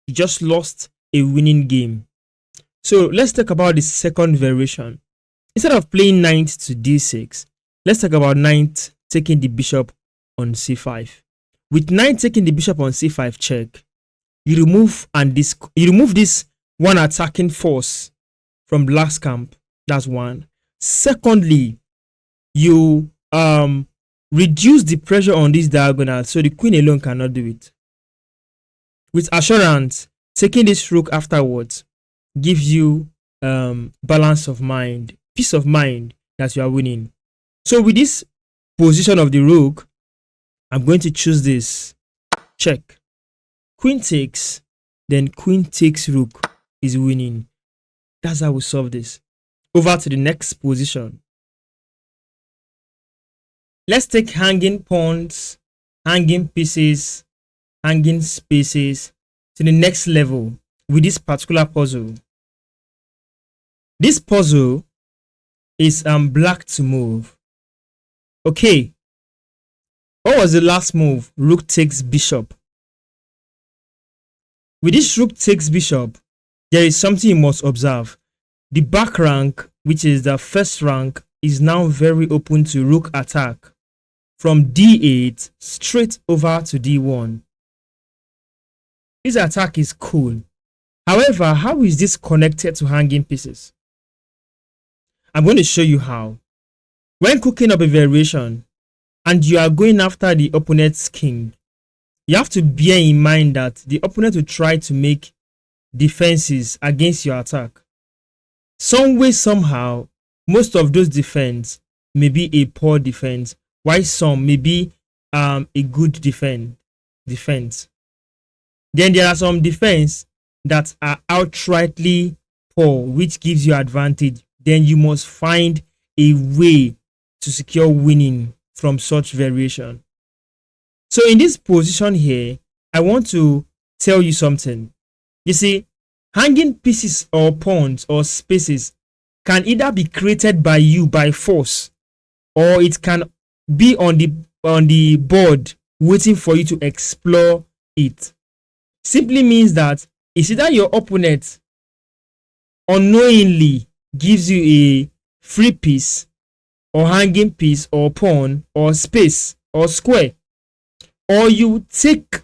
You just lost a winning game. So let's talk about the second variation. Instead of playing knight to d6, let's talk about knight taking the bishop on c5. With knight taking the bishop on c5 check, you remove this one attacking force from black's camp. That's one. Secondly, you reduce the pressure on this diagonal so the queen alone cannot do it. With assurance, taking this rook afterwards gives you balance of mind, peace of mind that you are winning. So with this position of the rook, I'm going to choose this. Check. Queen takes, then queen takes rook is winning. That's how we solve this. Over to the next position. Let's take hanging pawns, hanging pieces, hanging spaces to the next level with this particular puzzle. This puzzle is black to move. Okay. What was the last move? Rook takes bishop. With this rook takes bishop, there is something you must observe. The back rank, which is the first rank, is now very open to rook attack from d8 straight over to d1. This attack is cool. However, how is this connected to hanging pieces? I'm going to show you how. When cooking up a variation and you are going after the opponent's king, you have to bear in mind that the opponent will try to make defenses against your attack. Some way, somehow, most of those defense may be a poor defense, while some may be a good defense. Then there are some defense that are outrightly poor, which gives you advantage. Then you must find a way to secure winning from such variation. So in this position here, I want to tell you something. You see, hanging pieces or pawns or spaces can either be created by you by force, or it can be on the board waiting for you to explore it. Simply means that it's either your opponent unknowingly gives you a free piece or hanging piece or pawn or space or square, or you take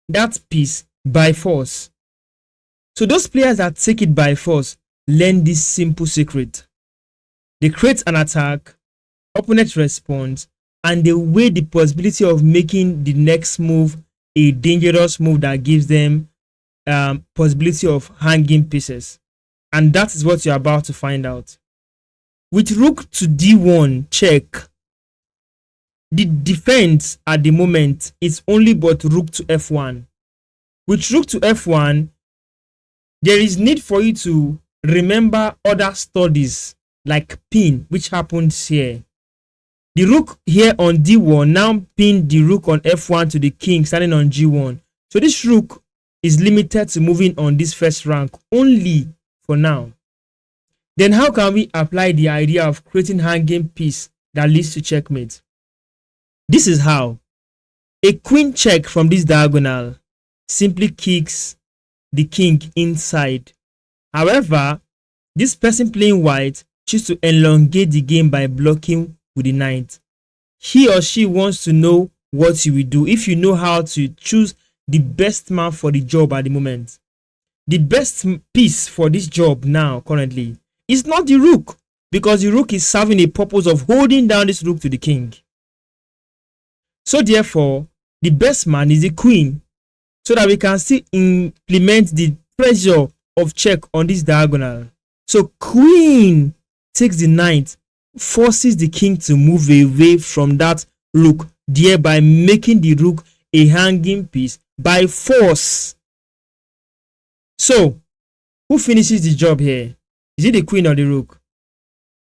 that piece by force. So those players that take it by force learn this simple secret. They create an attack, opponent responds, and they weigh the possibility of making the next move a dangerous move that gives them possibility of hanging pieces. And that is what you're about to find out. With rook to d1 check, the defense at the moment is only but rook to f1. With rook to f1, there is need for you to remember other studies like pin, which happens here. The rook here on d1 now pinned the rook on f1 to the king standing on g1. So this rook is limited to moving on this first rank only for now. Then how can we apply the idea of creating hanging piece that leads to checkmate? This is how. A queen check from this diagonal simply kicks the king inside. However, this person playing white chooses to elongate the game by blocking with the knight. He or she wants to know what you will do if you know how to choose the best man for the job at the moment. The best piece for this job now currently is not the rook, because the rook is serving a purpose of holding down this rook to the king. So therefore, the best man is the queen, so that we can still implement the pressure of check on this diagonal. So queen takes the knight, forces the king to move away from that rook, thereby making the rook a hanging piece by force. So, who finishes the job here? Is it the queen or the rook?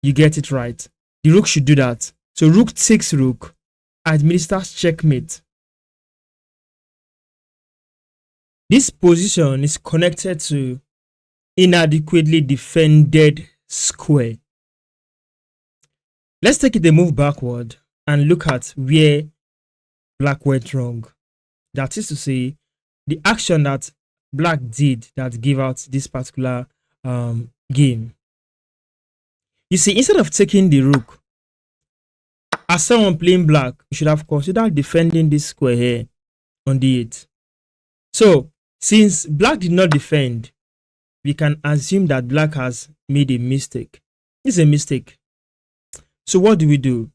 You get it right. The rook should do that. So rook takes rook, administers checkmate. This position is connected to inadequately defended square. Let's take it a move backward and look at where black went wrong. That is to say, the action that black did that gave out this particular game. You see, instead of taking the rook, as someone playing black, you should have considered defending this square here on d8. So, since black did not defend, we can assume that black has made a mistake. It's a mistake. So what do?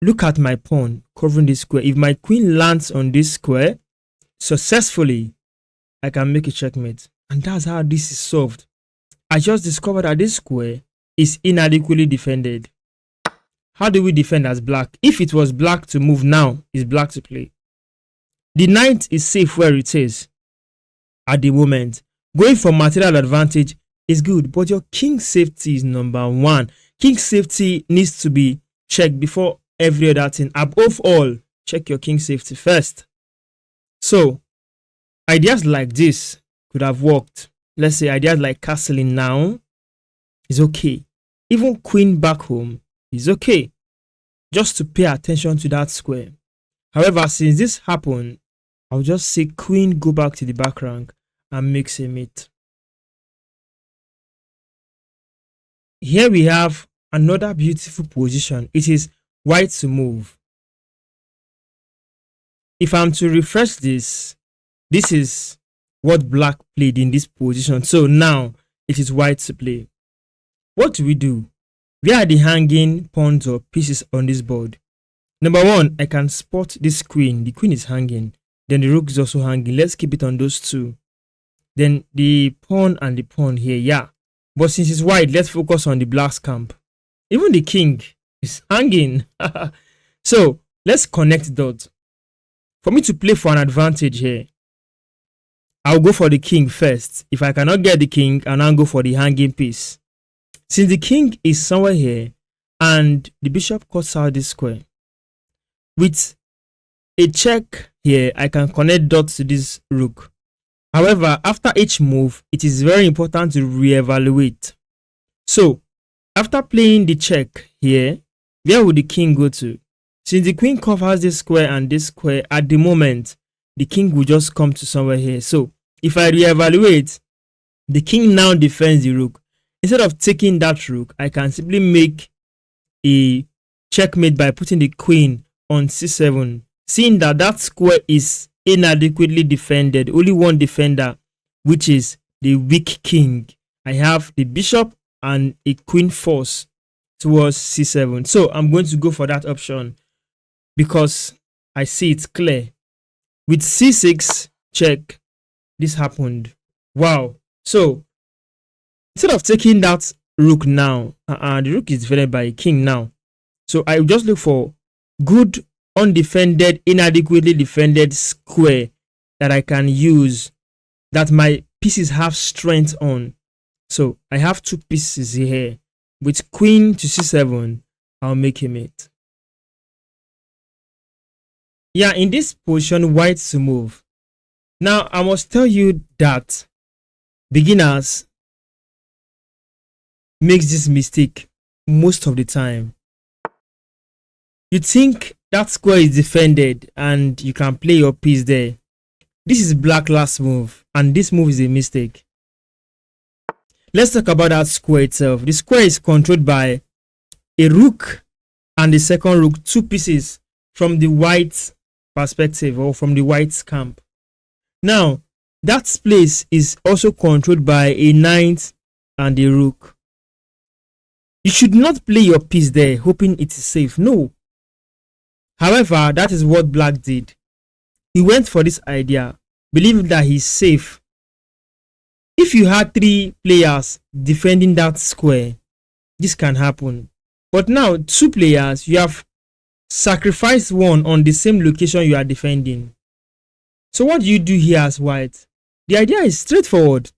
Look at my pawn covering this square. If my queen lands on this square successfully, I can make a checkmate. And that's how this is solved. I just discovered that this square is inadequately defended. How do we defend as black? If it was black to move now, it's black to play. The knight is safe where it is at the moment. Going for material advantage is good, but your king safety is number one. King safety needs to be checked before every other thing. Above all, check your king safety first. So, ideas like this could have worked. Let's say ideas like castling now is okay. Even queen back home is okay. Just to pay attention to that square. However, since this happened, I'll just say queen go back to the back rank and mix a mate. Here we have another beautiful position. It is white to move. If I'm to refresh this, this is what black played in this position. So now it is white to play. What do? Where are the hanging pawns or pieces on this board? Number one, I can spot this queen. The queen is hanging. Then the rook is also hanging. Let's keep it on those two. Then the pawn and the pawn here, yeah. But since it's white, let's focus on the black's camp. Even the king is hanging. So let's connect dots. For me to play for an advantage here, I'll go for the king first. If I cannot get the king, I'll now go for the hanging piece. Since the king is somewhere here and the bishop cuts out this square, with a check here, I can connect dots to this rook. However, after each move, it is very important to re-evaluate. So, after playing the check here, where would the king go to? Since the queen covers this square and this square, at the moment, the king will just come to somewhere here. So, if I re-evaluate, the king now defends the rook. Instead of taking that rook, I can simply make a checkmate by putting the queen on c7, seeing that that square is inadequately defended. Only one defender, which is the weak king. I have the bishop and a queen force towards c7. So I'm going to go for that option because I see it's clear. With c6 check, this happened. Wow. So instead of taking that rook now, the rook is defended by a king now. So I just look for good, undefended, inadequately defended square that I can use, that my pieces have strength on. So I have two pieces here. With queen to c7, I'll make a mate. Yeah, in this position, white to move. Now, I must tell you that beginners makes this mistake most of the time. You think that square is defended and you can play your piece there. This is black last move, and this move is a mistake. Let's talk about that square itself. The square is controlled by a rook and the second rook, two pieces from the white perspective or from the white's camp. Now, that place is also controlled by a knight and a rook. You should not play your piece there hoping it is safe. No. However, that is what black did. He went for this idea, believing that he's safe. If you had three players defending that square, this can happen. But now, two players, you have sacrificed one on the same location you are defending. So what do you do here as white? The idea is straightforward.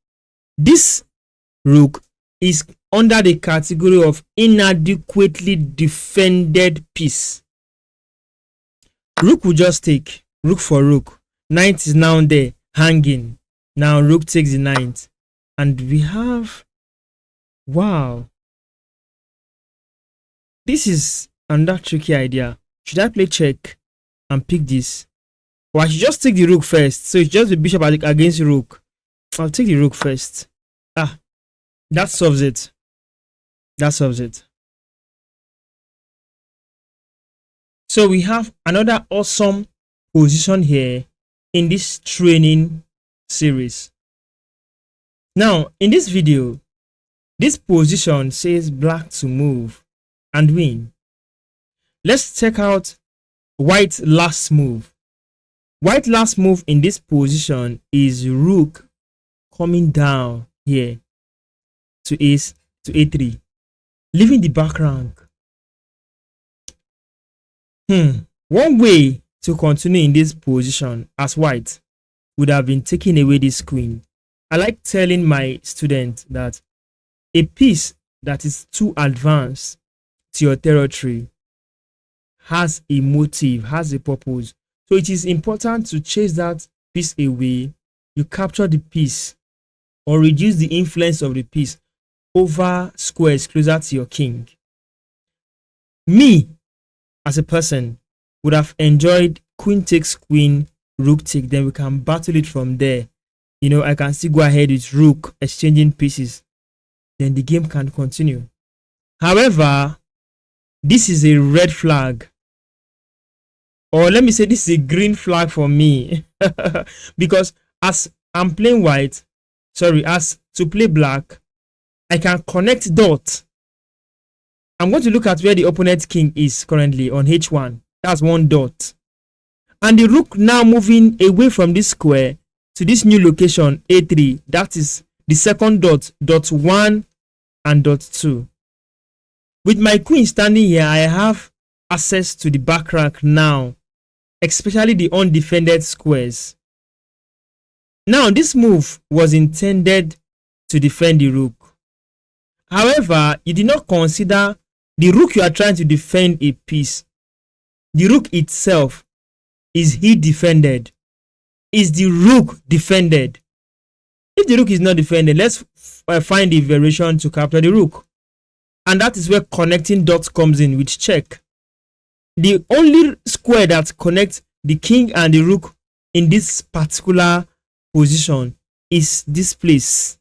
This rook is under the category of inadequately defended piece. Rook will just take rook for rook. Knight is now there hanging. Now rook takes the knight, and we have, wow, this is another tricky idea. Should I play check and pick this, or I should just take the rook first? So it's just the bishop against the rook. I'll take the rook first. That solves it. That solves it. So we have another awesome position here in this training series. Now, in this video, this position says black to move and win. Let's check out white's last move. White's last move in this position is rook coming down here to a3, leaving the back rank. One way to continue in this position as white would have been taking away this queen. I like telling my students that a piece that is too advanced to your territory has a motive, has a purpose. So it is important to chase that piece away. You capture the piece or reduce the influence of the piece over squares closer to your king. Me, as a person, would have enjoyed queen takes queen, rook take, then we can battle it from there. You know, I can still go ahead with rook, exchanging pieces. Then the game can continue. However, this is a red flag. Or let me say this is a green flag for me. Because as I'm playing white, as to play black, I can connect dot. I'm going to look at where the opponent king is currently on h1. That's one dot. And the rook now moving away from this square to this new location a3. That is the second dot, dot 1 and dot 2. With my queen standing here, I have access to the back rank now, especially the undefended squares. Now, this move was intended to defend the rook. However, you did not consider the rook you are trying to defend a piece. The rook itself, is he defended? Is the rook defended? If the rook is not defended, let's find the variation to capture the rook. And that is where connecting dots comes in with check. The only square that connects the king and the rook in this particular position is this place.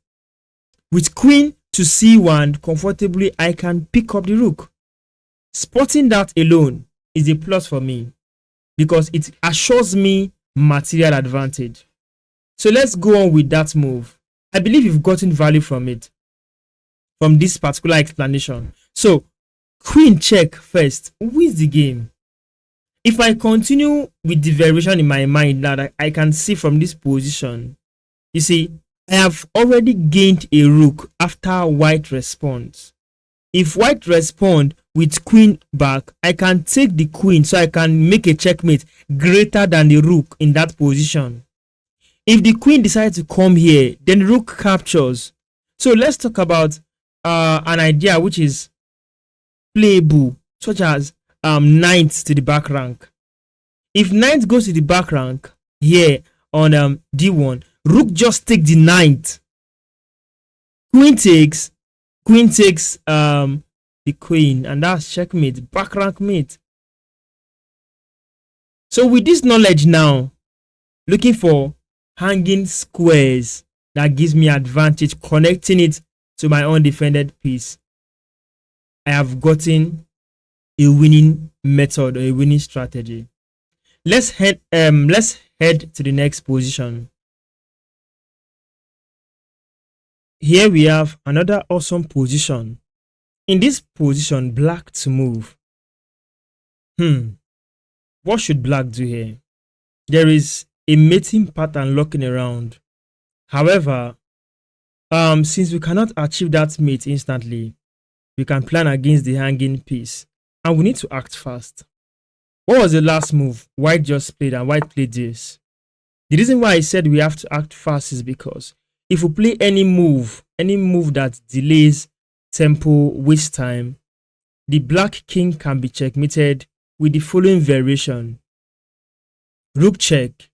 With queen to c1, comfortably I can pick up the rook. Spotting that alone is a plus for me because it assures me material advantage. So let's go on with that move. I believe you've gotten value from it, from this particular explanation. So queen check first wins the game. If I continue with the variation in my mind that I can see from this position, you see, I have already gained a rook after white responds. If white responds with queen back, I can take the queen so I can make a checkmate greater than the rook in that position. If the queen decides to come here, then the rook captures. So let's talk about an idea which is playable, such as knight to the back rank. If knight goes to the back rank here on d1, rook just takes the knight. Queen takes the queen, and that's checkmate, back rank mate. So with this knowledge now, looking for hanging squares that gives me advantage, connecting it to my undefended piece, I have gotten a winning method or a winning strategy. Let's head to the next position. Here we have another awesome position. In this position, black to move. What should black do here? There is a mating pattern lurking around. However, since we cannot achieve that mate instantly, we can plan against the hanging piece, and we need to act fast. What was the last move white just played, and white played this? The reason why I said we have to act fast is because if we play any move that delays tempo, waste time, the black king can be checkmated with the following variation: rook check,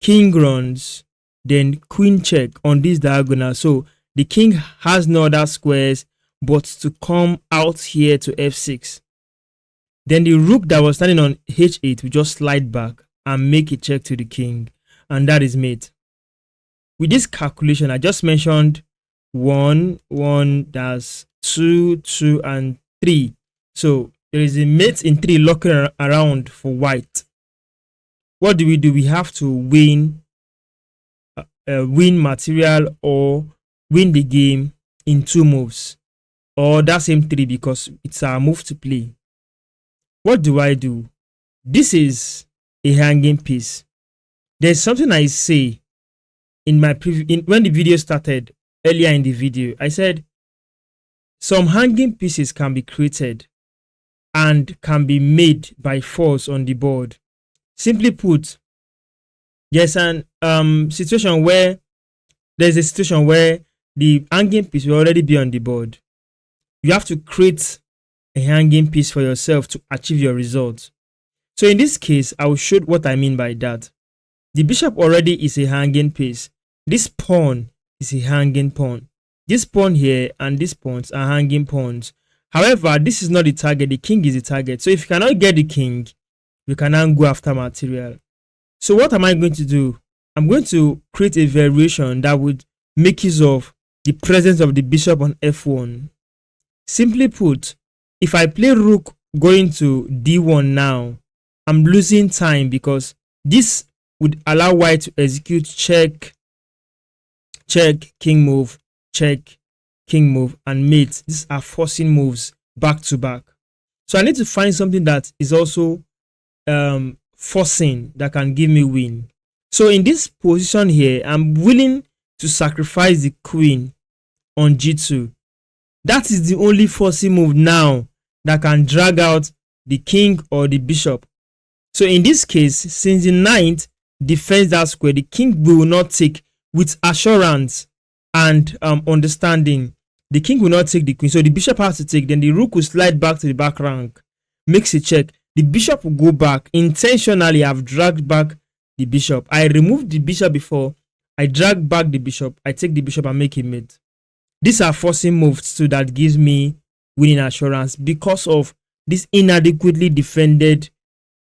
king runs, then queen check on this diagonal. So the king has no other squares but to come out here to f6. Then the rook that was standing on h8 will just slide back and make a check to the king, and that is mate. With this calculation, I just mentioned 1, 1, that's 2, 2, and 3. So there is a mate in 3 looking around for white. What do? We have to win material or win the game in 2 moves, or that same 3 because it's our move to play. What do? This is a hanging piece. There's something I say in my when the video started earlier in the video. I said some hanging pieces can be created and can be made by force on the board. Simply put, there's a situation where the hanging piece will already be on the board. You have to create a hanging piece for yourself to achieve your result. So in this case, I will show what I mean by that. The bishop already is a hanging piece. This pawn is a hanging pawn. This pawn here and these pawns are hanging pawns. However, this is not the target. The king is the target. So if you cannot get the king, you can now go after material. So what am I going to do? I'm going to create a variation that would make use of the presence of the bishop on f1. Simply put, if I play rook going to d1 now, I'm losing time because this would allow white to execute check, check, king move, check, king move, and mate. These are forcing moves back to back. So I need to find something that is also forcing, that can give me win. So in this position here, I'm willing to sacrifice the queen on g2. That is the only forcing move now that can drag out the king or the bishop. So in this case, since the knight defends that square, the king will not take with assurance and understanding. The king will not take the queen, so the bishop has to take. Then the rook will slide back to the back rank, makes a check. The bishop will go back. Intentionally, I've dragged back the bishop. I removed the bishop before. I drag back the bishop. I take the bishop and make it mate. These are forcing moves too that gives me winning assurance because of this inadequately defended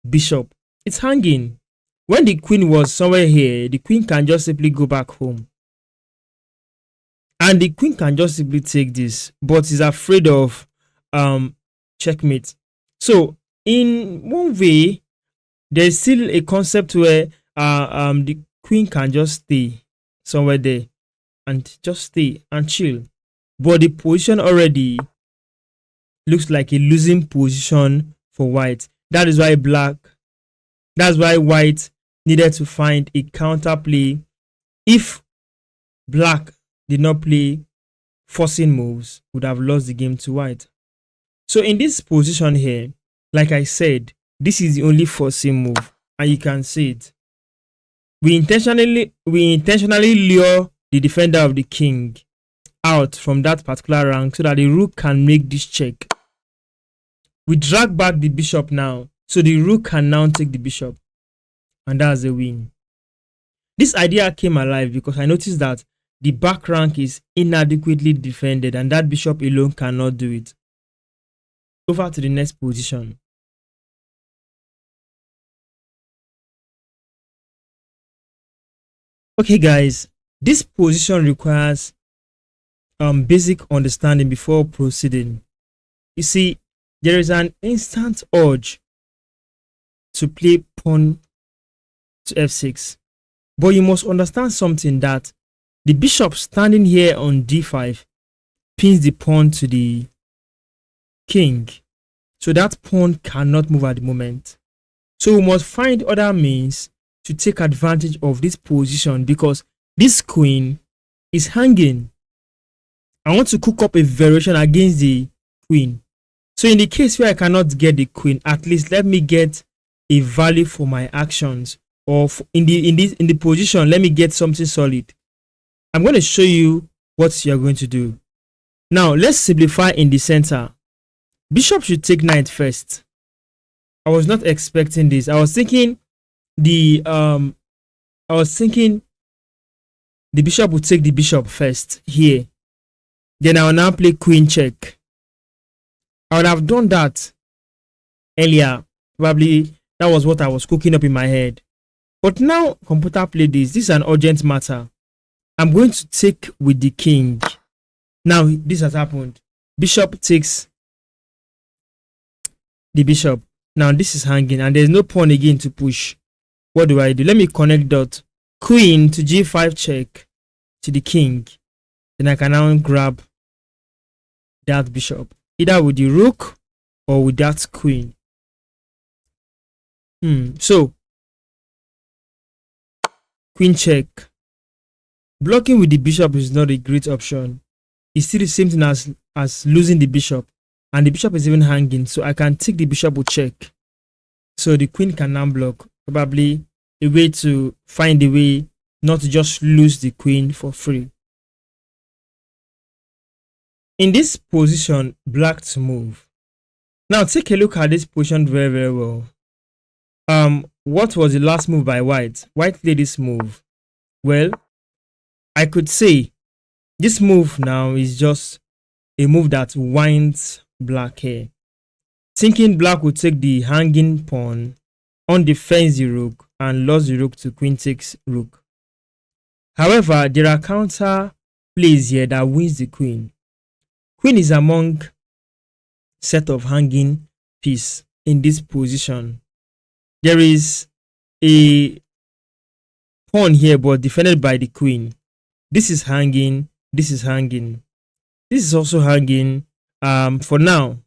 bishop. It's hanging. When the queen was somewhere here, the queen can just simply go back home. And the queen can just simply take this, but is afraid of checkmate. So in one way, there's still a concept where the queen can just stay somewhere there and just stay and chill. But the position already looks like a losing position for white. That's why white needed to find a counterplay. If black did not play forcing moves, would have lost the game to white. So in this position here, like I said, this is the only forcing move, and you can see it. We intentionally lure the defender of the king out from that particular rank so that the rook can make this check. We drag back the bishop now, so the rook can now take the bishop, and that's a win. This idea came alive because I noticed that the back rank is inadequately defended and that bishop alone cannot do it. Over to the next position. Okay guys, this position requires basic understanding before proceeding. You see, there is an instant urge to play pawn to f6, but you must understand something, that the bishop standing here on d5 pins the pawn to the king, so that pawn cannot move at the moment. So we must find other means to take advantage of this position because this queen is hanging. I want to cook up a variation against the queen. So in the case where I cannot get the queen, at least let me get a value for my actions or in the position. Let me get something solid. I'm going to show you what you are going to do. Now let's simplify in the center. Bishop should take knight first. I was not expecting this. I was thinking the bishop would take the bishop first here. Then I will now play queen check. I would have done that earlier. Probably that was what I was cooking up in my head. But now computer play this. This is an urgent matter. I'm going to take with the king. Now this has happened. Bishop takes the bishop. Now this is hanging and there's no pawn again to push. What do I do? Let me connect dot. Queen to g5 check to the king. Then I can now grab that bishop, either with the rook or with that queen. So queen check. Blocking with the bishop is not a great option. It's still the same thing as losing the bishop, and the bishop is even hanging, so I can take the bishop with check. So the queen can now block. Probably a way to find a way not to just lose the queen for free. In this position, black to move. Now take a look at this position very, very well. What was the last move by white? White played this move. Well, I could say this move now is just a move that winds black here. Thinking black would take the hanging pawn, undefends the rook, and lost the rook to queen takes rook. However, there are counter plays here that wins the queen. Queen is among set of hanging piece in this position. There is a pawn here but defended by the queen. This is hanging, this is hanging, this is also hanging. For now,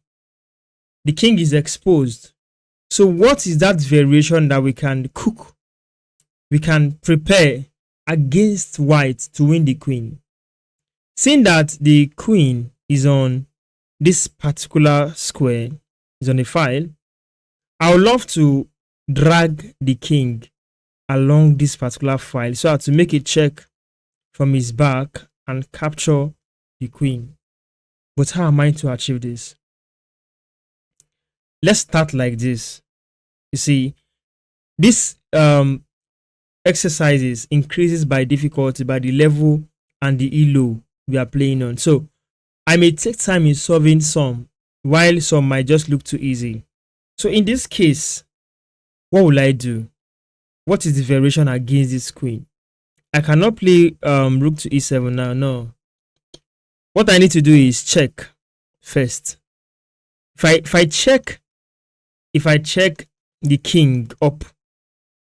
the king is exposed. So what is that variation that we can cook? We can prepare against white to win the queen. Seeing that the queen is on this particular square, is on a file, I would love to drag the king along this particular file so as to make a check from his back and capture the queen. But how am I to achieve this? Let's start like this. You see, this exercises increases by difficulty by the level and the elo we are playing on. So I may take time in solving some, while some might just look too easy. So in this case, what will I do? What is the variation against this queen? I cannot play rook to e7 now. No. What I need to do is check first. If I check the king up,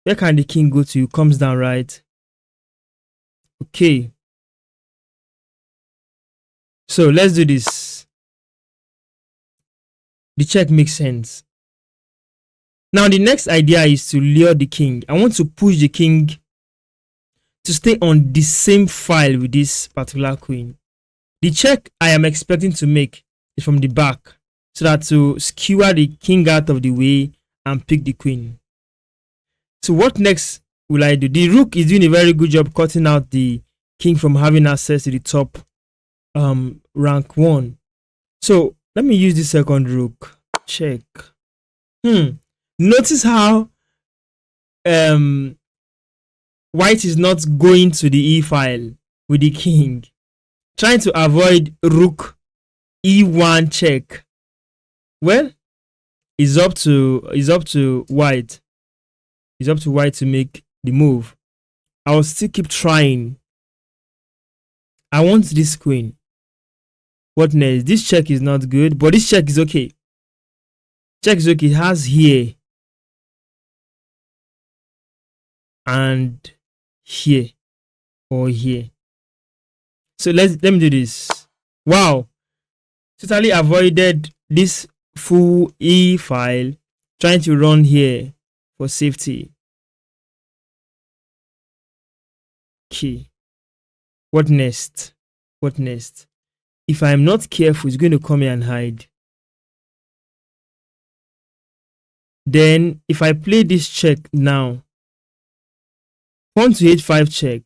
where can the king go to? Comes down, right? Okay. So let's do this. The check makes sense. Now the next idea is to lure the king. I want to push the king to stay on the same file with this particular queen. The check I am expecting to make is from the back, so that to skewer the king out of the way and pick the queen. So what next will I do? The rook is doing a very good job cutting out the king from having access to the top rank 1. So let me use the second rook. Check. Notice how white is not going to the e file with the king, trying to avoid rook e1 check. Well, it's up to white. It's up to white to make the move. I will still keep trying. I want this queen. What next? This check is not good, but this check is okay. Check is okay. It has here and here or here. So let me do this. Wow, totally avoided this full e file, trying to run here for safety. Okay, what next? What next? If I am not careful, it's going to come here and hide. Then if I play this check now, Pawn to h5 check.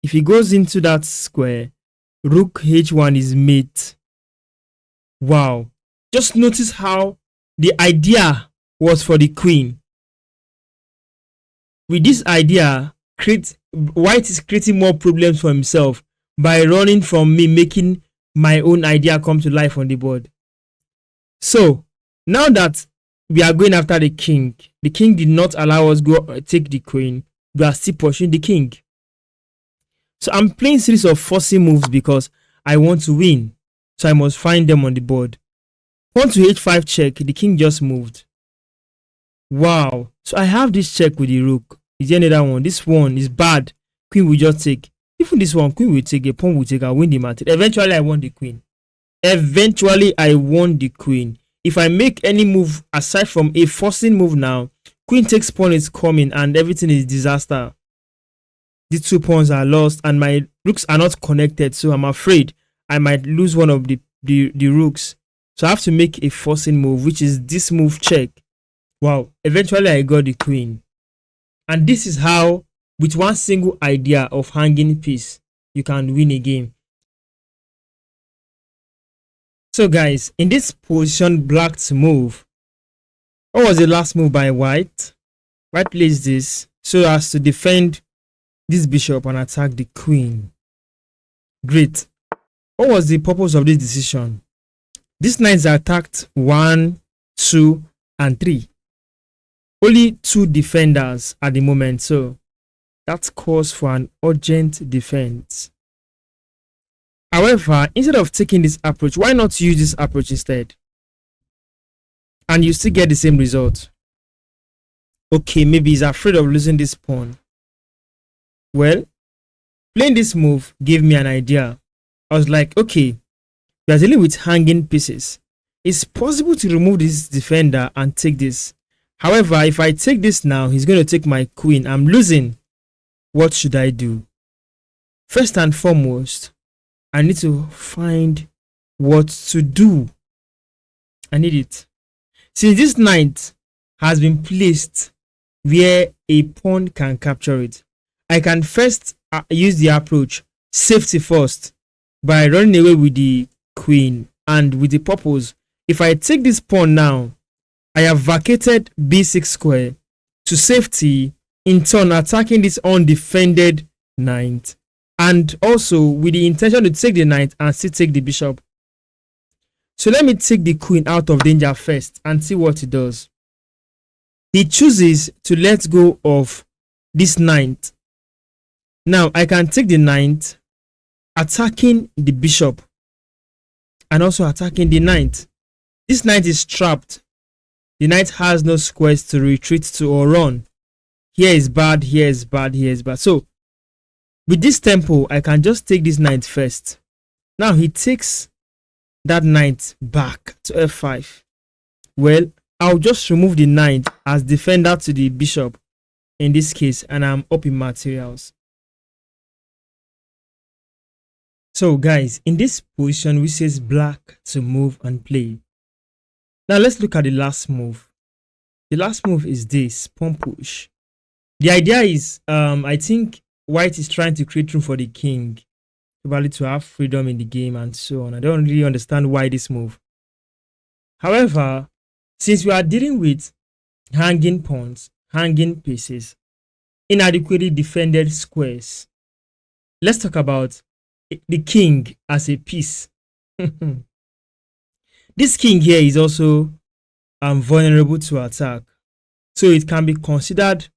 If he goes into that square, rook h1 is mate. Wow. Just notice how the idea was for the queen. With this idea, white is creating more problems for himself by running from me, making my own idea come to life on the board. So now that we are going after the king did not allow us go take the queen. We are still pursuing the king. So I'm playing series of forcing moves because I want to win. So I must find them on the board. Pawn to h5 check. The king just moved. Wow. So I have this check with the rook. Is there another one? This one is bad. Queen will just take. Even this one, queen will take, a pawn will take, I win the match. Eventually I won the queen. If I make any move aside from a forcing move now, queen takes pawn is coming and everything is disaster. The 2 pawns are lost and my rooks are not connected, so I'm afraid I might lose one of the rooks. So I have to make a forcing move, which is this move check. Wow, eventually I got the queen. And this is how, with one single idea of hanging piece, you can win a game. So guys, in this position, black to move. What was the last move by white? White plays this so as to defend this bishop and attack the queen. Great. What was the purpose of this decision? These knights are attacked 1, 2, and 3. Only 2 defenders at the moment, so that calls for an urgent defense. However, instead of taking this approach, why not use this approach instead? And you still get the same result. Okay, maybe he's afraid of losing this pawn. Well, playing this move gave me an idea. I was like, okay, we are dealing with hanging pieces. It's possible to remove this defender and take this. However, if I take this now, he's going to take my queen. I'm losing. What should I do? First and foremost, I need to find what to do. I need it. Since this knight has been placed where a pawn can capture it, I can first use the approach safety first by running away with the queen, and with the purpose, if I take this pawn now, I have vacated b6 square to safety, in turn attacking this undefended knight, and also with the intention to take the knight and still take the bishop. So let me take the queen out of danger first and see what he does. He chooses to let go of this knight. Now I can take the knight, attacking the bishop and also attacking the knight. This knight is trapped. The knight has no squares to retreat to or run. Here is bad, here is bad, here is bad. So with this tempo, I can just take this knight first. Now he takes that knight back to f5. Well, I'll just remove the knight as defender to the bishop in this case, and I'm up in materials. So guys, in this position, we says black to move and play. Now let's look at the last move. The last move is this pawn push. The idea is, I think white is trying to create room for the king, probably to have freedom in the game and so on. I don't really understand why this move. However, since we are dealing with hanging pawns, hanging pieces, inadequately defended squares, let's talk about the king as a piece. This king here is also vulnerable to attack, so it can be considered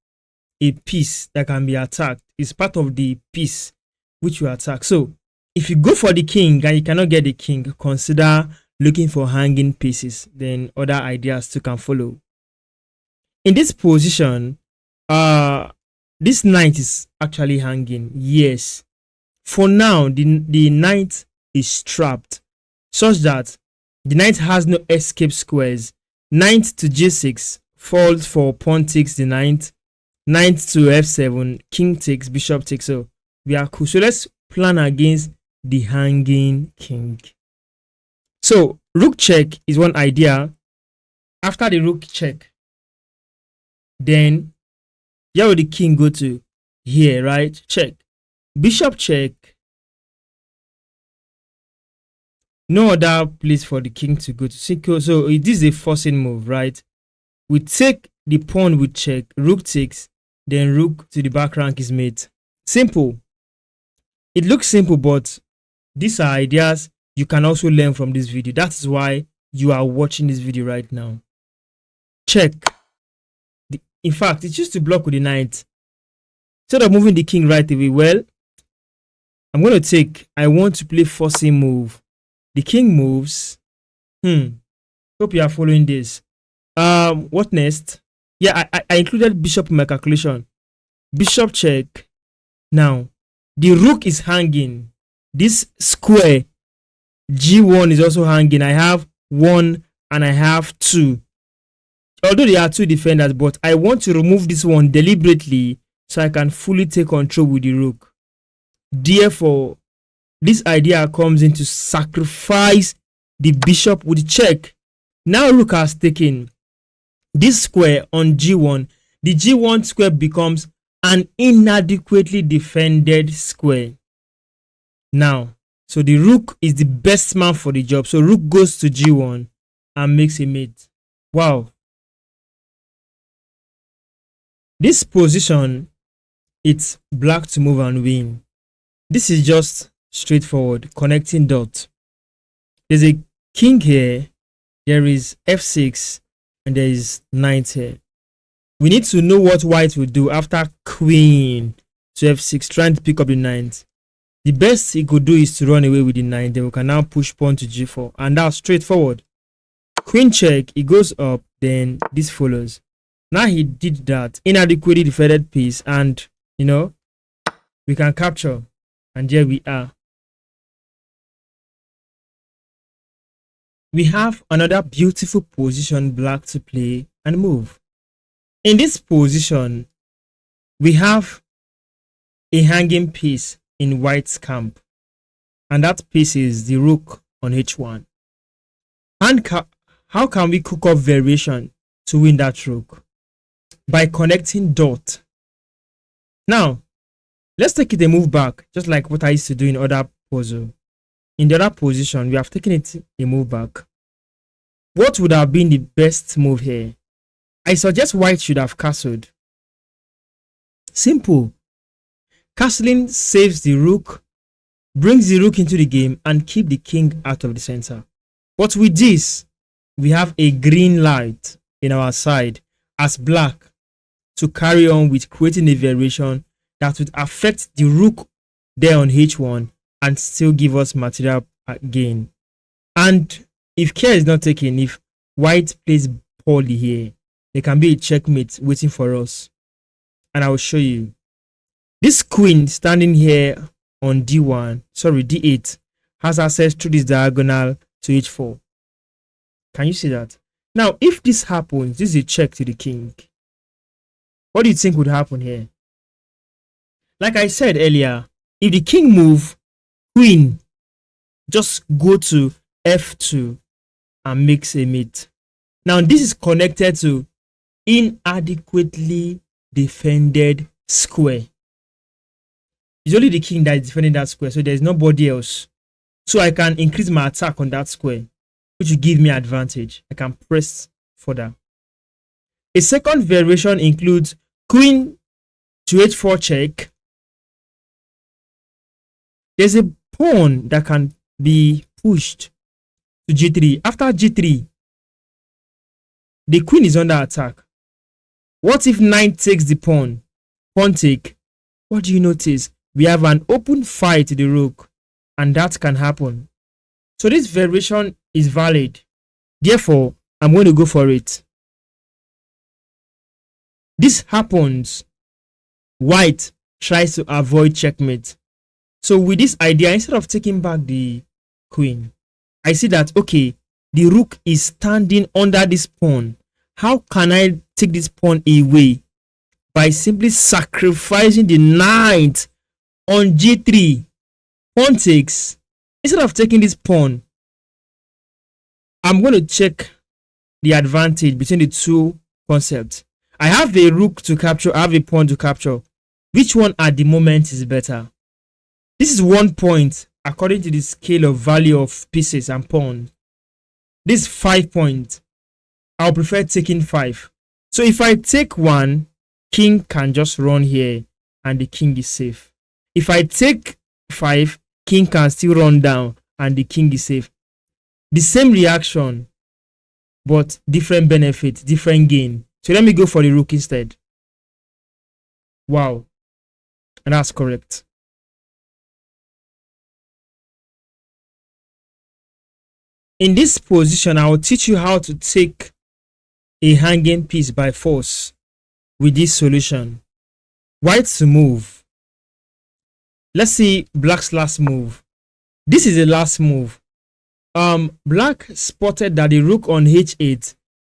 a piece that can be attacked. It's part of the piece which you attack. So if you go for the king and you cannot get the king, consider looking for hanging pieces. Then other ideas too can follow. In this position, this knight is actually hanging. Yes, for now the knight is trapped such that the knight has no escape squares. Knight to g6 falls for pawn takes the knight. Knight to f7, king takes, bishop takes. So we are cool. So let's plan against the hanging king. So rook check is one idea. After the rook check, then where will the king go to? here, right? Check. Bishop check. No other place for the king to go to secure. So this is a forcing move, right? We take the pawn with check, rook takes, then rook to the back rank is mate. Simple. It looks simple, but these are ideas you can also learn from this video. That's why you are watching this video right now. Check. In fact, it used to block with the knight. Instead of moving the king right away, well, I'm going to take, I want to play forcing move. The king moves. Hope you are following this. What next? Yeah, I included bishop in my calculation. Bishop check. Now, the rook is hanging. This square G1 is also hanging. I have 1 and I have 2. Although there are 2 defenders, but I want to remove this one deliberately so I can fully take control with the rook. Therefore, this idea comes in to sacrifice the bishop with check. Now rook has taken this square on G1. The G1 square becomes an inadequately defended square. Now, so the rook is the best man for the job. So rook goes to G1 and makes a mate. Wow. This position, it's black to move and win. This is just straightforward, connecting dot. There's a king here, there is f6, and there is knight here. We need to know what white will do after queen to f6, trying to pick up the knight. The best he could do is to run away with the knight. Then we can now push pawn to g4, and that's straightforward. Queen check, he goes up, then this follows. Now he did that, inadequately defended piece, and you know, we can capture, and here we are. We have another beautiful position black to play and move. In this position, we have a hanging piece in white's camp, and that piece is the rook on h1. And how can we cook up variation to win that rook? By connecting dot. Now, let's take it a move back, just like what I used to do in other puzzle. In the other position, we have taken it a move back. What would have been the best move here? I suggest white should have castled. Simple. Castling saves the rook, brings the rook into the game, and keep the king out of the center. But with this, we have a green light in our side as black to carry on with creating a variation that would affect the rook there on h1 and still give us material gain. And if care is not taken, if white plays poorly here, there can be a checkmate waiting for us. And I will show you. This queen standing here on d8 has access through this diagonal to h4. Can you see that? Now, if this happens, this is a check to the king. What do you think would happen here? Like I said earlier, if the king move, queen just go to f2 and makes a mate. Now, this is connected to inadequately defended square. It's only the king that is defending that square, so there's nobody else. So I can increase my attack on that square, which will give me advantage. I can press further. A second variation includes queen to h4 check. There's a pawn that can be pushed to g3. After g3, the queen is under attack. What if knight takes the pawn? Pawn take. What do you notice? We have an open fight to the rook, and that can happen. So this variation is valid. Therefore, I'm going to go for it. This happens. White tries to avoid checkmate. So with this idea, instead of taking back the queen, I see that, okay, the rook is standing under this pawn. How can I take this pawn away? By simply sacrificing the knight on g3. Pawn takes. Instead of taking this pawn, I'm going to check the advantage between the two concepts. I have a rook to capture, I have a pawn to capture. Which one at the moment is better? This is 1 point according to the scale of value of pieces and pawns. This 5 points. I'll prefer taking 5. So if I take 1, king can just run here and the king is safe. If I take 5, king can still run down and the king is safe. The same reaction, but different benefit, different gain. So let me go for the rook instead. Wow. And that's correct. In this position, I will teach you how to take a hanging piece by force with this solution. White to move. Let's see black's last move. This is the last move. Black spotted that the rook on h8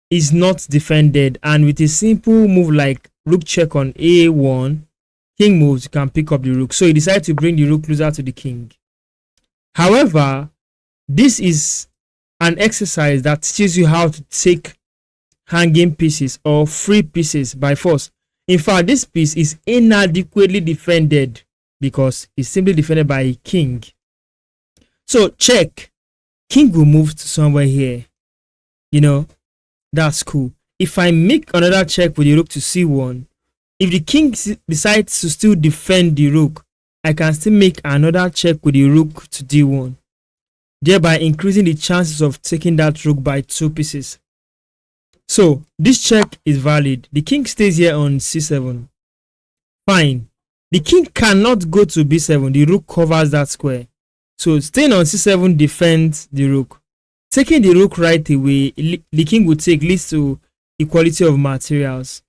is not defended, and with a simple move like rook check on a1, king moves, you can pick up the rook. So he decided to bring the rook closer to the king. However, this is an exercise that teaches you how to take hanging pieces or free pieces by force. In fact, this piece is inadequately defended because it's simply defended by a king. So check. King will move to somewhere here. You know, that's cool. If I make another check with the rook to c1, if the king decides to still defend the rook, I can still make another check with the rook to d1, thereby increasing the chances of taking that rook by 2 pieces. So this check is valid. The king stays here on c7. Fine. The king cannot go to b7. The rook covers that square. So staying on c7 defends the rook. Taking the rook right away, the king would take, leads to equality of materials.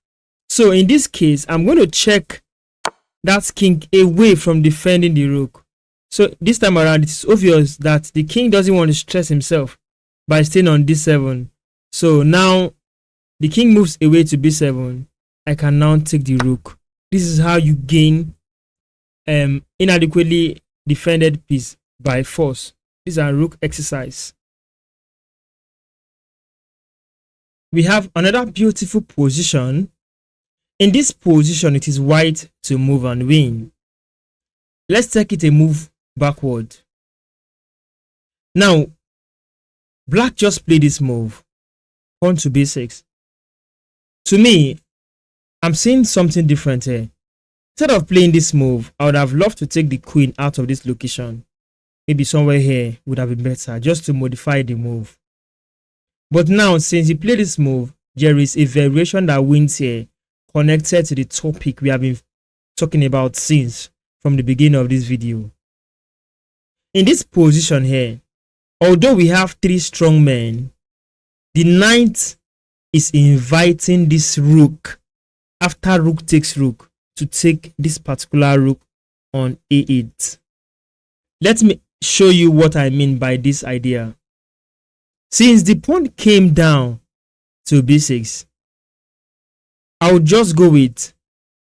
So in this case, I'm going to check that king away from defending the rook. So this time around, it's obvious that the king doesn't want to stress himself by staying on d7. So now the king moves away to b7. I can now take the rook. This is how you gain inadequately defended piece by force. These are rook exercise. We have another beautiful position. In this position, it is white to move and win. Let's take it a move backward. Now, black just played this move, pawn to b6. To me, I'm seeing something different here. Instead of playing this move, I would have loved to take the queen out of this location. Maybe somewhere here would have been better, just to modify the move. But now, since he played this move, there is a variation that wins here, connected to the topic we have been talking about since from the beginning of this video. In this position here, although we have 3 strong men, the knight is inviting this rook, after rook takes rook, to take this particular rook on a8. Let me show you what I mean by this idea. Since the pawn came down to b6, I will just go with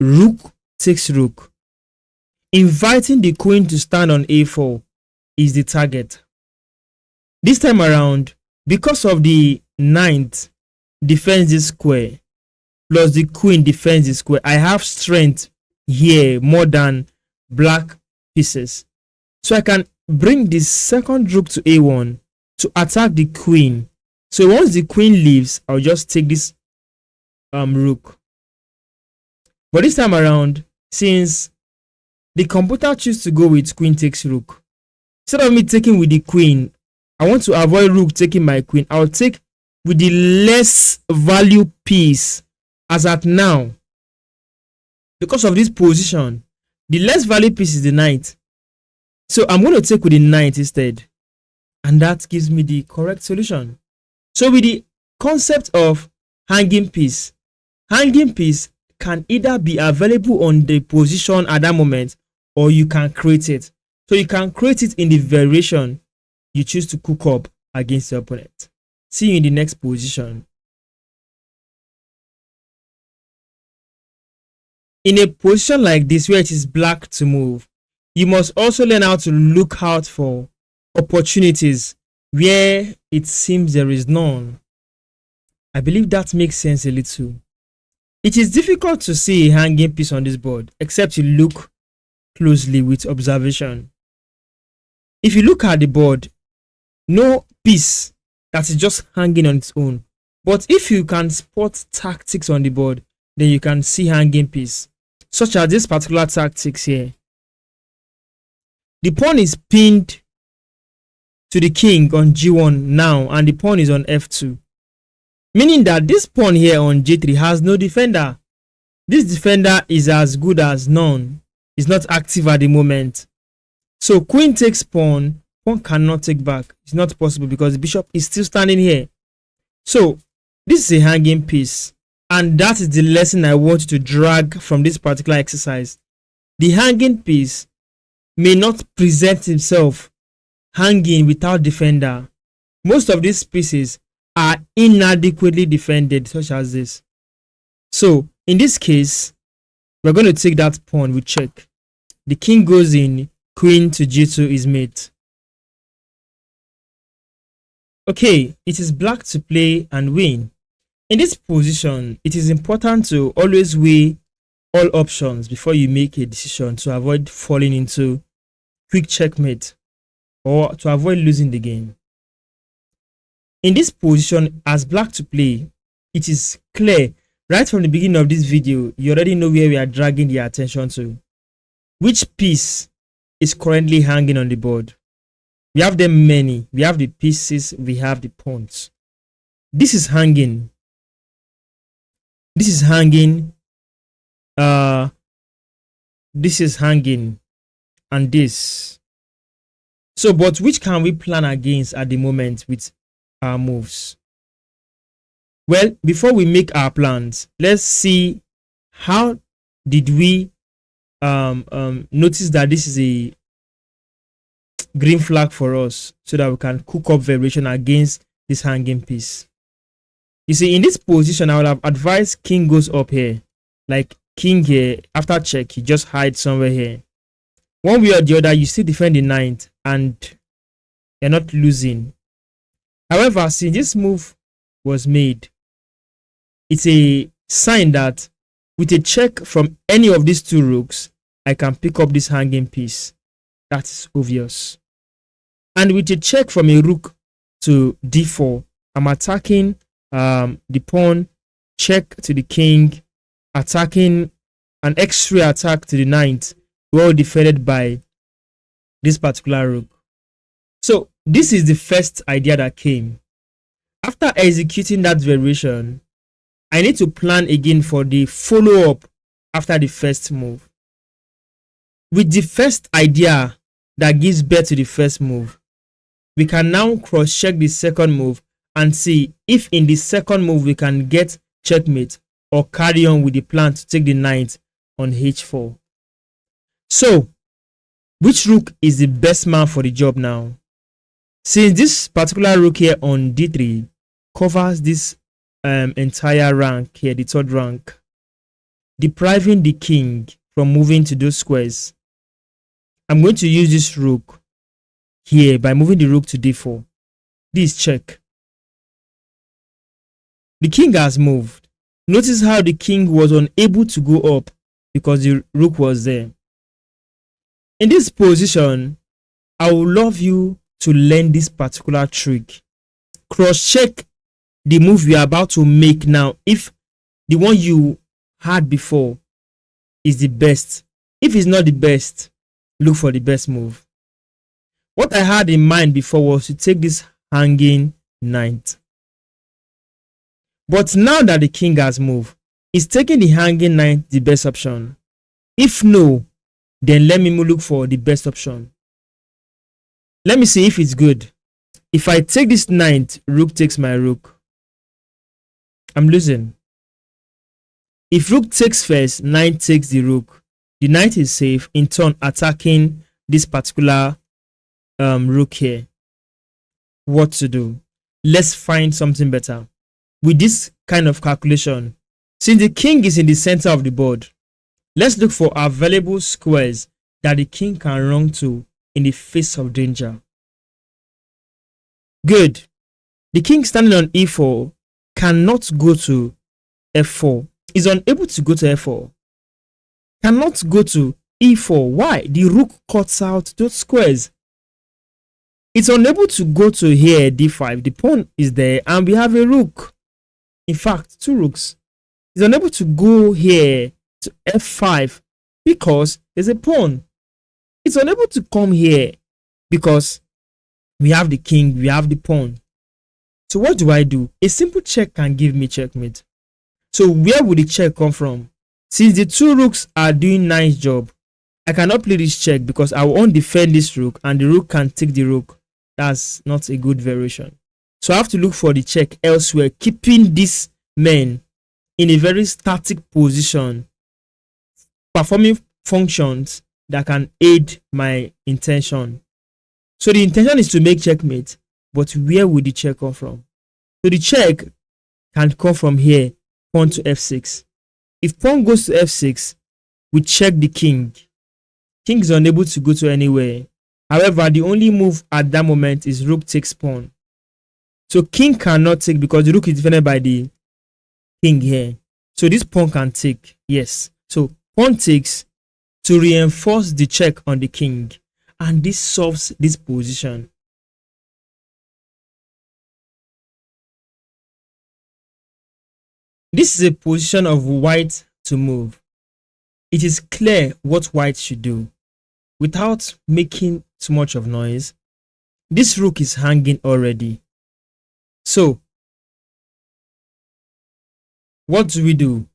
rook takes rook. Inviting the queen to stand on a4 is the target. This time around, because of the knight defends this square, plus the queen defends the square, I have strength here more than black pieces. So I can bring the second rook to a1 to attack the queen. So once the queen leaves, I'll just take this rook. But this time around, since the computer chooses to go with queen takes rook, instead of me taking with the queen, I want to avoid rook taking my queen. I'll take with the less value piece as at now. Because of this position, the less value piece is the knight. So I'm going to take with the knight instead. And that gives me the correct solution. So with the concept of hanging piece can either be available on the position at that moment, or you can create it. So you can create it in the variation you choose to cook up against your opponent. See you in the next position. In a position like this where it is black to move, you must also learn how to look out for opportunities where it seems there is none. I believe that makes sense a little. It is difficult to see a hanging piece on this board except you look closely with observation. If you look at the board, no piece that is just hanging on its own. But if you can spot tactics on the board, then you can see hanging piece, such as this particular tactics here. The pawn is pinned to the king on g1 now, and the pawn is on f2, meaning that this pawn here on j3 has no defender. This defender is as good as none. It's not active at the moment. So queen takes pawn, pawn cannot take back. It's not possible because the bishop is still standing here. So this is a hanging piece, and that is the lesson I want you to drag from this particular exercise. The hanging piece may not present himself hanging without defender. Most of these pieces are inadequately defended, such as this. So in this case, we're going to take that pawn with check. The king goes in, queen to g2 is mate. Okay, it is black to play and win. In this position, it is important to always weigh all options before you make a decision to avoid falling into quick checkmate or to avoid losing the game. In this position, as black to play, it is clear right from the beginning of this video, you already know where we are dragging the attention to. Which piece is currently hanging on the board? We have them many. We have the pieces, we have the pawns. This is hanging. This is hanging. This is hanging. And this. So, but which can we plan against at the moment with our moves? Well, before we make our plans, let's see how did we notice that this is a green flag for us, so that we can cook up variation against this hanging piece. You see, in this position, I would have advised king goes up here, like king here. After check, he just hides somewhere here. One way or the other, you still defend the knight and you're not losing. However, since this move was made, it's a sign that with a check from any of these two rooks, I can pick up this hanging piece. That's obvious. And with a check from a rook to d4, I'm attacking the pawn, check to the king, attacking an x-ray attack to the knight, well defended by this particular rook. So this is the first idea that came. After executing that variation, I need to plan again for the follow-up after the first move. With the first idea that gives birth to the first move, we can now cross-check the second move and see if in the second move we can get checkmate or carry on with the plan to take the knight on h4. So, which rook is the best man for the job now? Since this particular rook here on d3 covers this entire rank here, the third rank, depriving the king from moving to those squares, I'm going to use this rook here by moving the rook to d4. This check. The king has moved. Notice how the king was unable to go up because the rook was there. In this position, I would love you to learn this particular trick. Cross-check the move you are about to make now. If the one you had before is the best, if it's not the best, look for the best move. What I had in mind before was to take this hanging knight. But now that the king has moved, is taking the hanging knight the best option? If no, then let me look for the best option. Let me see if it's good. If I take this knight, rook takes my rook, I'm losing. If rook takes first, knight takes the rook, the knight is safe, in turn attacking this particular rook here. What to do? Let's find something better. With this kind of calculation, since the king is in the center of the board, let's look for available squares that the king can run to in the face of danger. Good. The king standing on e4 cannot go to f4 is unable to go to f4, cannot go to e4. Why? The rook cuts out those squares. It's unable to go to here, d5. The pawn is there, and we have a rook. In fact, two rooks. It's unable to go here to f5 because there's a pawn. It's unable to come here because we have the king, we have the pawn. So what do I do? A simple check can give me checkmate. So where would the check come from? Since the two rooks are doing nice job, I cannot play this check because I won't defend this rook and the rook can take the rook. That's not a good variation. So I have to look for the check elsewhere, keeping these men in a very static position, performing functions that can aid my intention. So the intention is to make checkmate, but where would the check come from? So the check can come from here, pawn to f6. If pawn goes to f6, we check the king. King is unable to go to anywhere. However, the only move at that moment is rook takes pawn. So king cannot take because the rook is defended by the king here. So this pawn can take, yes. So pawn takes to reinforce the check on the king. And this solves this position. This is a position of white to move. It is clear what white should do. Without making too much of noise, this rook is hanging already. So, what do we do?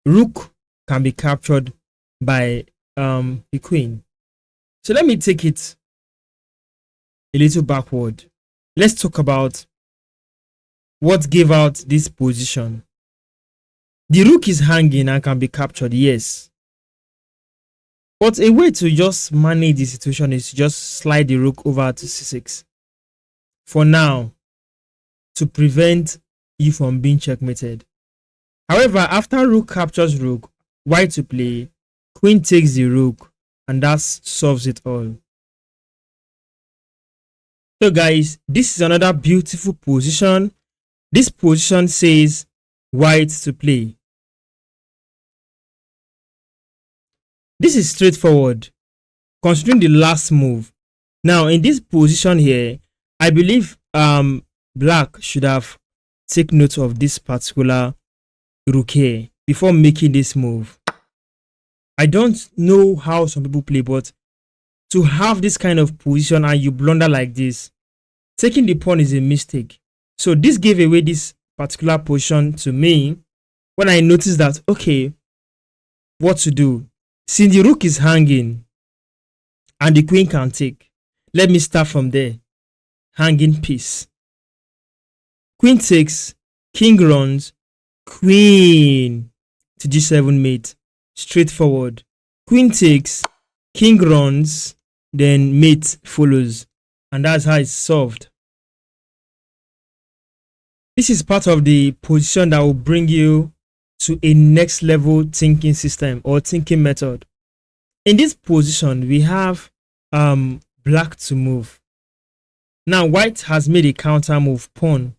Rook can be captured by the queen. So let me take it a little backward. Let's talk about what gave out this position. The rook is hanging and can be captured, yes. But a way to just manage the situation is to just slide the rook over to c6. For now, to prevent you from being checkmated. However, after rook captures rook, white to play, queen takes the rook, and that solves it all. So guys, this is another beautiful position. This position says white to play. This is straightforward, considering the last move. Now, in this position here, I believe black should have taken note of this particular rook here before making this move. I don't know how some people play, but to have this kind of position and you blunder like this, taking the pawn is a mistake. So this gave away this particular position to me when I noticed that, okay, what to do? Since the rook is hanging and the queen can take, let me start from there. Hanging piece. Queen takes, king runs, queen to g7 mate. Straightforward. Queen takes, king runs, then mate follows. And that's how it's solved. This is part of the position that will bring you to a next level thinking system or thinking method. In this position, we have black to move. Now, white has made a counter move, pawn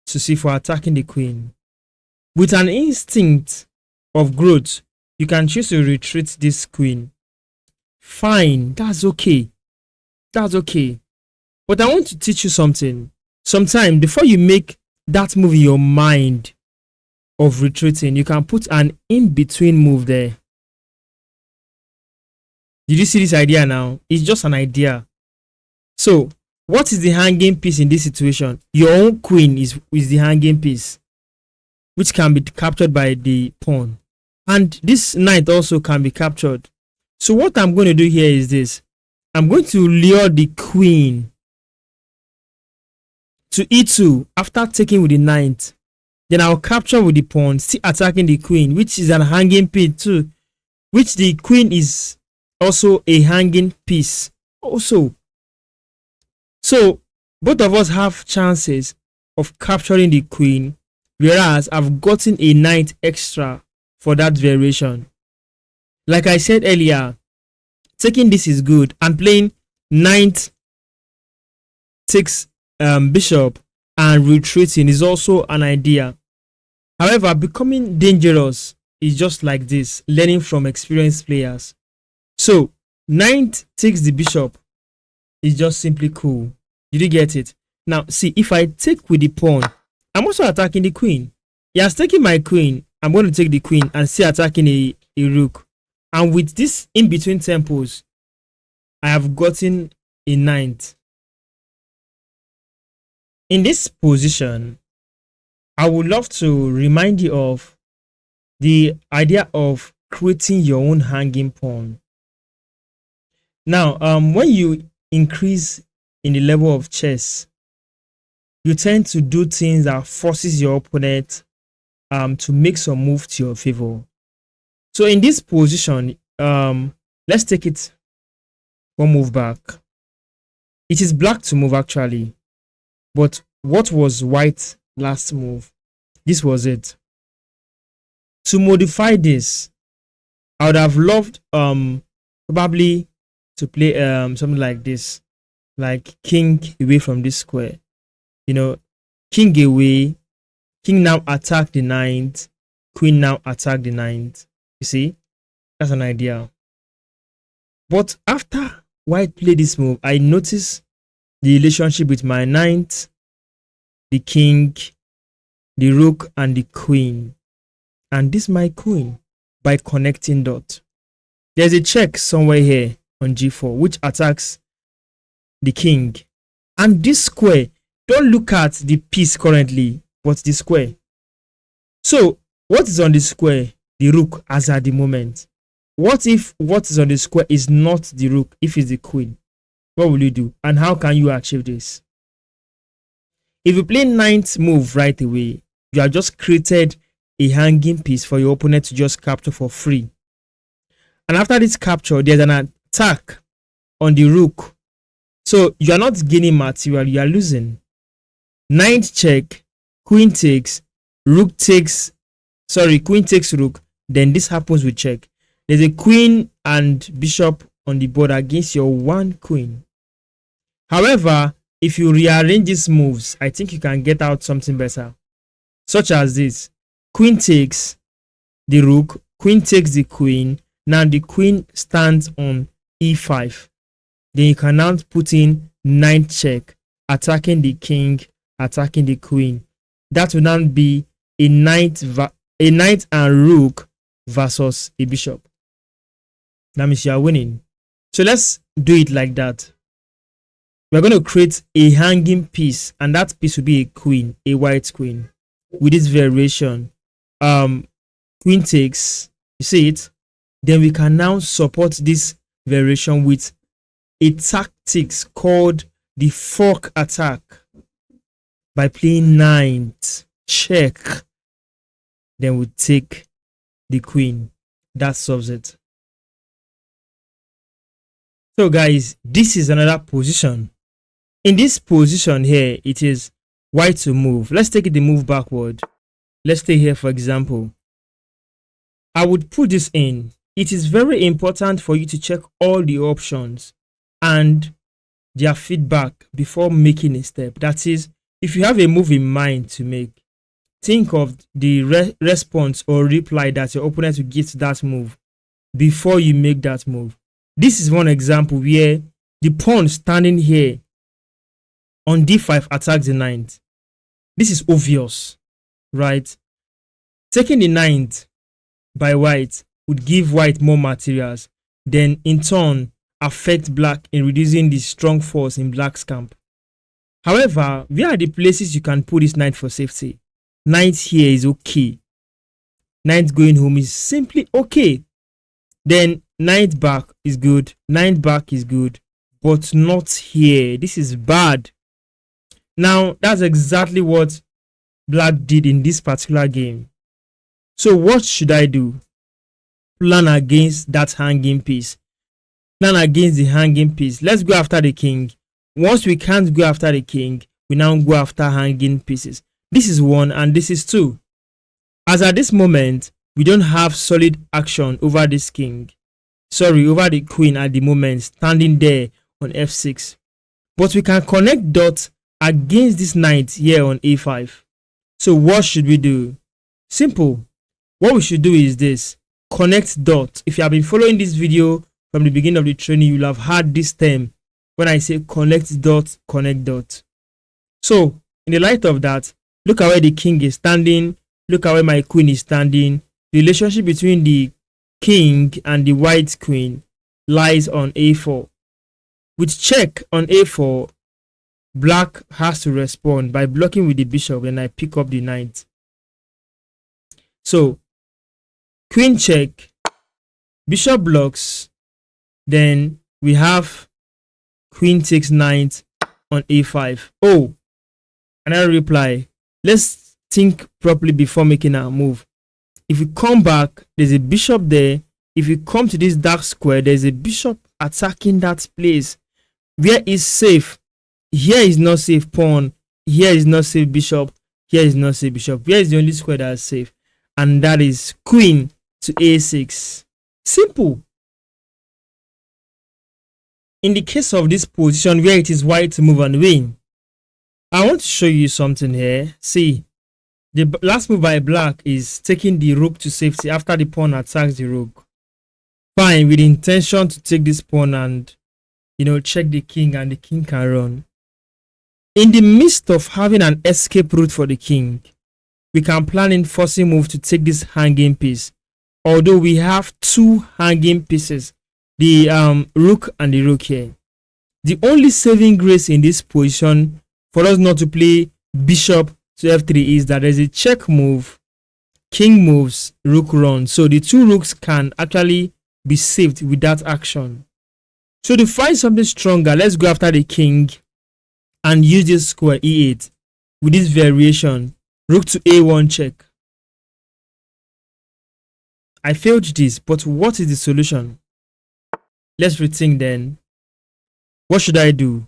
to c4, attacking the queen. With an instinct of growth, you can choose to retreat this queen. Fine, that's okay. That's okay. But I want to teach you something. Sometime before you make that move in your mind of retreating, you can put an in-between move there. Did you see this idea now? It's just an idea. So, what is the hanging piece in this situation? Your own queen is the hanging piece, which can be captured by the pawn. And this knight also can be captured. So what I'm going to do here is this. I'm going to lure the queen to e2 after taking with the knight. Then I'll capture with the pawn, still attacking the queen, which is an hanging piece too, which the queen is also a hanging piece also. So both of us have chances of capturing the queen, whereas I've gotten a knight extra for that variation. Like I said earlier, taking this is good, and playing knight takes bishop and retreating is also an idea. However, becoming dangerous is just like this, learning from experienced players. So, knight takes the bishop is just simply cool. Did you get it? Now, see, if I take with the pawn, I'm also attacking the queen. He has taken my queen. I'm going to take the queen and still attacking a rook. And with this in between tempos, I have gotten a knight. In this position, I would love to remind you of the idea of creating your own hanging pawn. Now, when you increase in the level of chess, you tend to do things that forces your opponent to make some move to your favor. So in this position, let's take it one move back. It is black to move actually, but what was white last move? This was it. To modify this, I would have loved probably to play something like this, like king away from this square. You know, king away, king now attack the knight, queen now attack the knight. You see, that's an idea. But after white played this move, I noticed the relationship with my knight, the king, the rook, and the queen. And this my queen by connecting dot. There's a check somewhere here on g4 which attacks the king. And this square, don't look at the piece currently, but the square. So what is on the square? The rook as at the moment. What if what is on the square is not the rook, if it's the queen? What will you do? And how can you achieve this? If you play knight move right away, you have just created a hanging piece for your opponent to just capture for free. And after this capture, there's an attack on the rook. So you are not gaining material, you are losing. Knight check, queen takes, rook takes, queen takes rook, then this happens with check. There's a queen and bishop on the board against your one queen. However, if you rearrange these moves, I think you can get out something better. Such as this. Queen takes the rook, queen takes the queen. Now the queen stands on e5. Then you can now put in knight check, attacking the king, attacking the queen. That will now be a knight and rook versus a bishop. That means you are winning. So let's do it like that. We're going to create a hanging piece, and that piece will be a queen, a white queen, with this variation. Queen takes, you see it? Then we can now support this variation with a tactics called the fork attack by playing knight check. Then we take the queen. That solves it. So guys, this is another position. In this position here, it is white to move. Let's take the move backward. Let's stay here for example. I would put this in. It is very important for you to check all the options and their feedback before making a step. That is, if you have a move in mind to make, think of the response or reply that your opponent will give to that move before you make that move. This is one example where the pawn standing here on d5 attacks the knight. This is obvious, right? Taking the knight by white would give white more materials, then in turn affect black in reducing the strong force in black's camp. However, where are the places you can put this knight for safety? Knight here is okay. Knight going home is simply okay. Then knight back is good. Knight back is good, but not here. This is bad. Now, that's exactly what black did in this particular game. So what should I do? Plan against that hanging piece. Plan against the hanging piece. Let's go after the king. Once we can't go after the king, we now go after hanging pieces. This is 1 and this is 2. As at this moment, we don't have solid action over this king. Over the queen at the moment, standing there on f6. But we can connect dots against this knight here on a5. So what should we do? Simple. What we should do is this: connect dot. If you have been following this video from the beginning of the training, you will have heard this term when I say connect dot, connect dot. So in the light of that, look at where the king is standing, look at where my queen is standing. The relationship between the king and the white queen lies on a4. With check on a4, black has to respond by blocking with the bishop, and I pick up the knight. So queen check, bishop blocks, then we have queen takes knight on a5. Oh, another reply. Let's think properly before making our move. If we come back, there's a bishop there. If you come to this dark square, there's a bishop attacking that place. Where is safe? Here is not safe pawn. Here is not safe bishop. Here is not safe bishop. Here is the only square that is safe, and that is queen to a6. Simple. In the case of this position where it is white to move and win, I want to show you something here. See, the last move by black is taking the rook to safety after the pawn attacks the rook. Fine, with the intention to take this pawn and, check the king, and the king can run. In the midst of having an escape route for the king, we can plan in forcing move to take this hanging piece. Although we have two hanging pieces, the rook and the rook here. The only saving grace in this position for us not to play bishop to f3 is that there's a check move, king moves, rook runs. So the two rooks can actually be saved with that action. So to find something stronger, let's go after the king and use this square e8 with this variation, rook to a1 check. I failed this, but what is the solution? Let's rethink then. What should I do?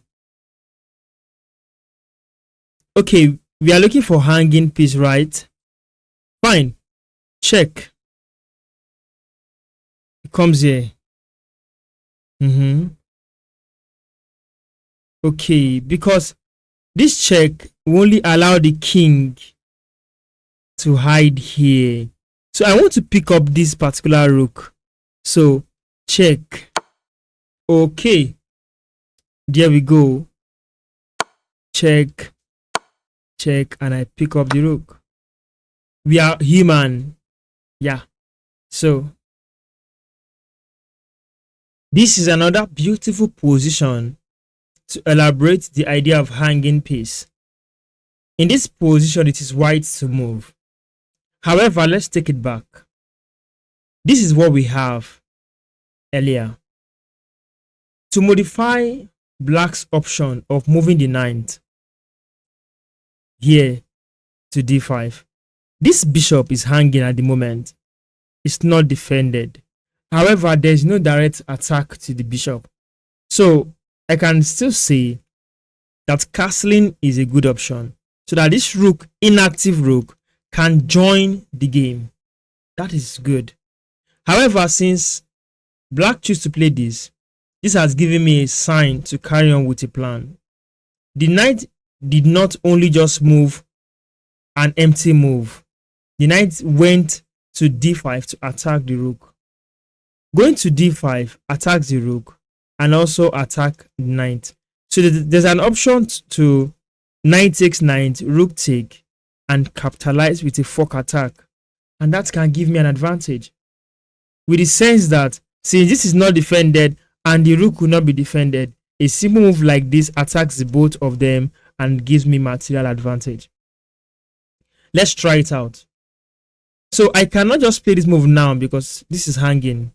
Okay, we are looking for hanging piece, right? Fine. Check. It comes here. Okay, because this check will only allow the king to hide here. So I want to pick up this particular rook. So check. Okay. There we go. Check. Check, and I pick up the rook. We are human. Yeah. So this is another beautiful position to elaborate the idea of hanging piece. In this position, it is white to move. However, let's take it back. This is what we have earlier. To modify black's option of moving the knight here to d5, this bishop is hanging at the moment. It's not defended. However, there's no direct attack to the bishop. So I can still say that castling is a good option, so that this rook, inactive rook, can join the game. That is good. However, since black choose to play this has given me a sign to carry on with a plan. The knight did not only just move an empty move. The knight went to d5 to attack the rook. Going to d5 attacks the rook and also attack the knight. So there's an option to knight takes knight, rook take, and capitalize with a fork attack, and that can give me an advantage, with the sense that since this is not defended and the rook will not be defended, a simple move like this attacks the both of them and gives me material advantage. Let's try it out. So I cannot just play this move now because this is hanging.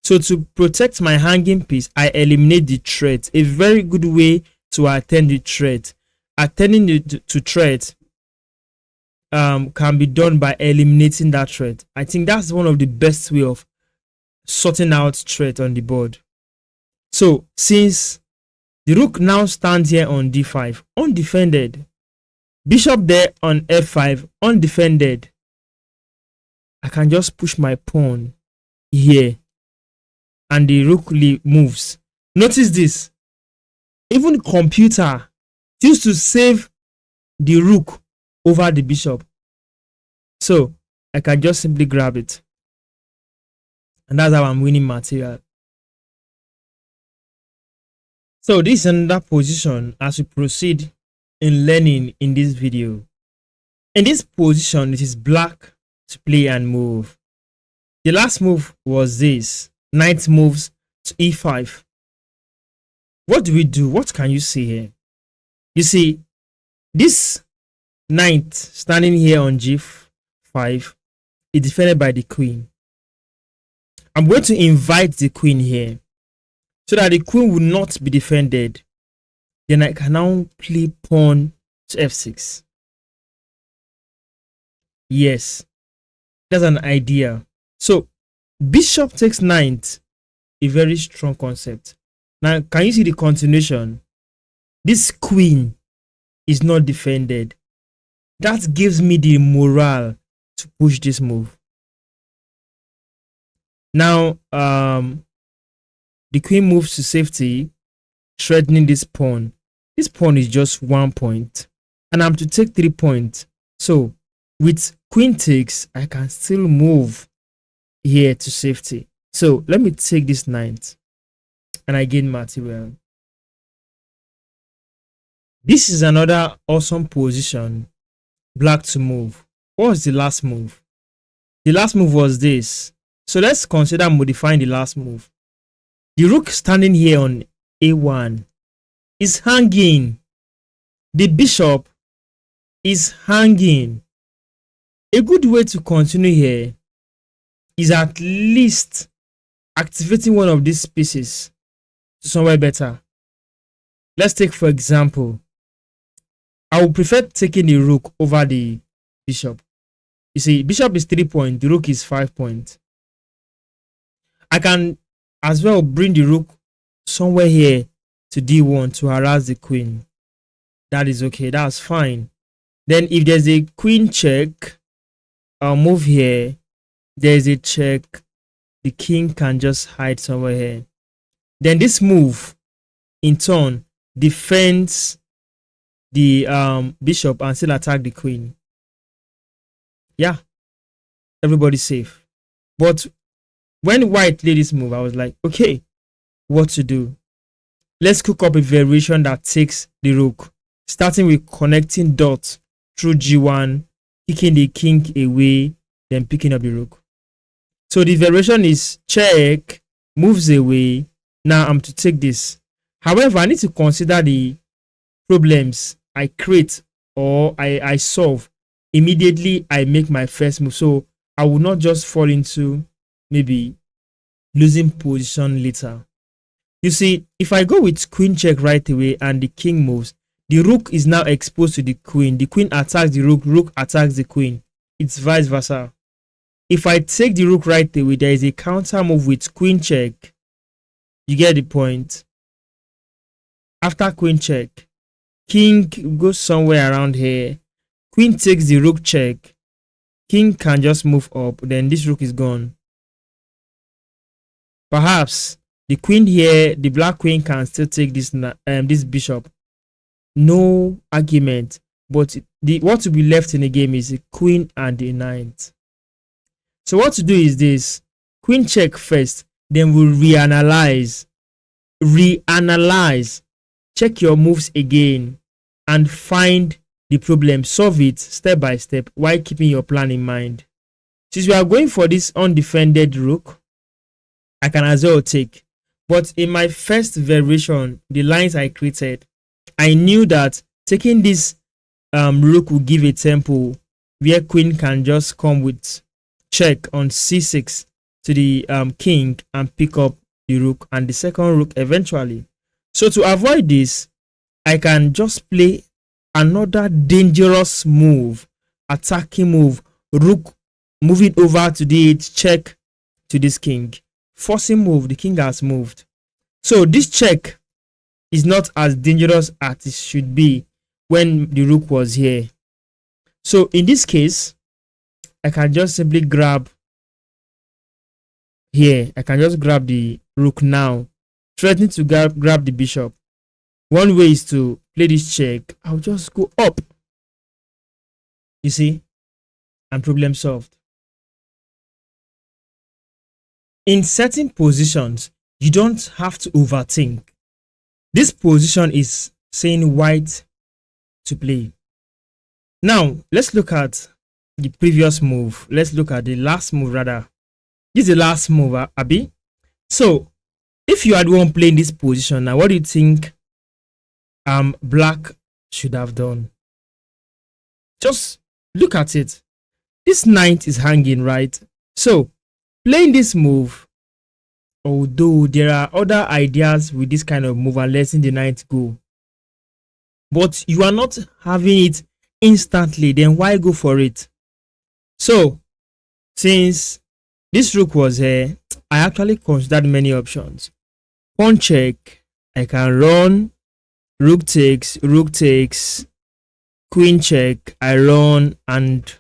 So to protect my hanging piece, I eliminate the threat. A very good way to attend the threat. Attending to threat can be done by eliminating that threat. I think that's one of the best way of sorting out threat on the board. So since the rook now stands here on d5, undefended, bishop there on f5, undefended, I can just push my pawn here and the rook moves. Notice this. Even the computer used to save the rook over the bishop. So I can just simply grab it. And that's how I'm winning material. So this is another position as we proceed in learning in this video. In this position, it is black to play and move. The last move was this. Knight moves to e5. What do we do? What can you see here? You see, this knight standing here on g5 is defended by the queen. I'm going to invite the queen here so that the queen will not be defended. Then I can now play pawn to f6. Yes, that's an idea. So bishop takes knight, a very strong concept. Now, can you see the continuation? This queen is not defended. That gives me the morale to push this move. Now, the queen moves to safety, threatening this pawn. This pawn is just 1 point, and I'm to take 3 points. So, with queen takes, I can still move here to safety. So, let me take this knight, and I gain material. This is another awesome position. Black to move. What was the last move? The last move was this. So let's consider modifying the last move. The rook standing here on a1 is hanging. The bishop is hanging. A good way to continue here is at least activating one of these pieces to somewhere better. Let's take, for example, I would prefer taking the rook over the bishop. You see, bishop is 3 points, the rook is 5 points. I can as well bring the rook somewhere here to d1 to harass the queen. That is okay, that's fine. Then if there's a queen check, I'll move here. There's a check, the king can just hide somewhere here. Then this move in turn defends the bishop and still attack the queen. Yeah, everybody's safe. But when white played this move, I was like, okay, what to do? Let's cook up a variation that takes the rook, starting with connecting dots through g1, kicking the king away, then picking up the rook. So the variation is check, moves away. Now I'm to take this. However, I need to consider the problems I create or I solve immediately I make my first move. So I will not just fall into maybe losing position later. You see, if I go with queen check right away and the king moves, the rook is now exposed to the queen. The queen attacks the rook, rook attacks the queen. It's vice versa. If I take the rook right away, there is a counter move with queen check. You get the point. After queen check, king goes somewhere around here. Queen takes the rook check. King can just move up. Then this rook is gone. Perhaps the queen here, the black queen can still take this bishop. No argument. But what will be left in the game is the queen and the knight. So what to do is this. Queen check first. Then we'll reanalyze. Check your moves again. And find the problem. Solve it step by step while keeping your plan in mind. Since we are going for this undefended rook, I can as well take. But in my first variation, the lines I created, I knew that taking this rook will give a tempo where queen can just come with check on c6 to the king and pick up the rook and the second rook eventually. So to avoid this, I can just play another dangerous move, attacking move, rook moving over to d8, check to this king. Forcing move, the king has moved. So this check is not as dangerous as it should be when the rook was here. So in this case, I can just simply grab here. I can just grab the rook now, threatening to grab the bishop. One way is to play this check. I'll just go up. You see, and problem solved. in certain positions, you don't have to overthink. This position is saying white to play. Now, let's look at the previous move. Let's look at the last move rather. This is the last move, Abi. So, if you are the one playing this position now, what do you think black should have done? Just look at it. This knight is hanging, right? So, playing this move, although there are other ideas with this kind of move and letting the knight go, but you are not having it instantly, then why go for it? So, since this rook was here, I actually considered many options. Pawn check, I can run, rook takes, queen check, I run, and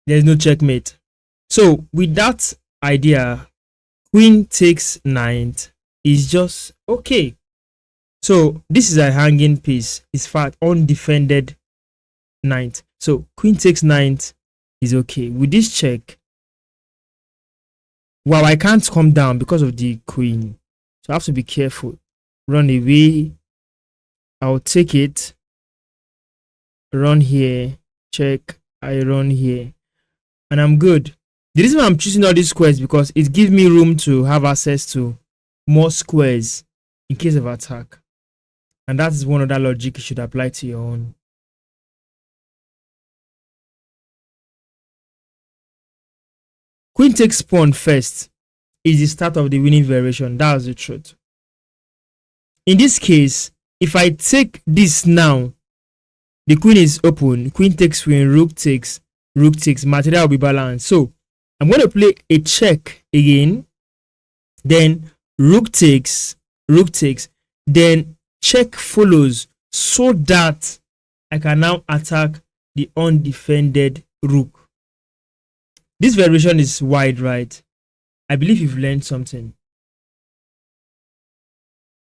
there's no checkmate. So with that idea, queen takes knight is just okay. So this is a hanging piece. It's fat, undefended knight. So queen takes knight is okay. With this check, wow, I can't come down because of the queen. So I have to be careful. Run away. I'll take it. Run here. Check. I run here. And I'm good. The reason why I'm choosing all these squares because it gives me room to have access to more squares in case of attack. And that is one of that logic you should apply to your own. Queen takes pawn first is the start of the winning variation. That's the truth. In this case, if I take this now, the queen is open. Queen takes queen, rook takes, material will be balanced. So I'm going to play a check again. Then rook takes, then check follows so that I can now attack the undefended rook. This variation is wide, right? I believe you've learned something.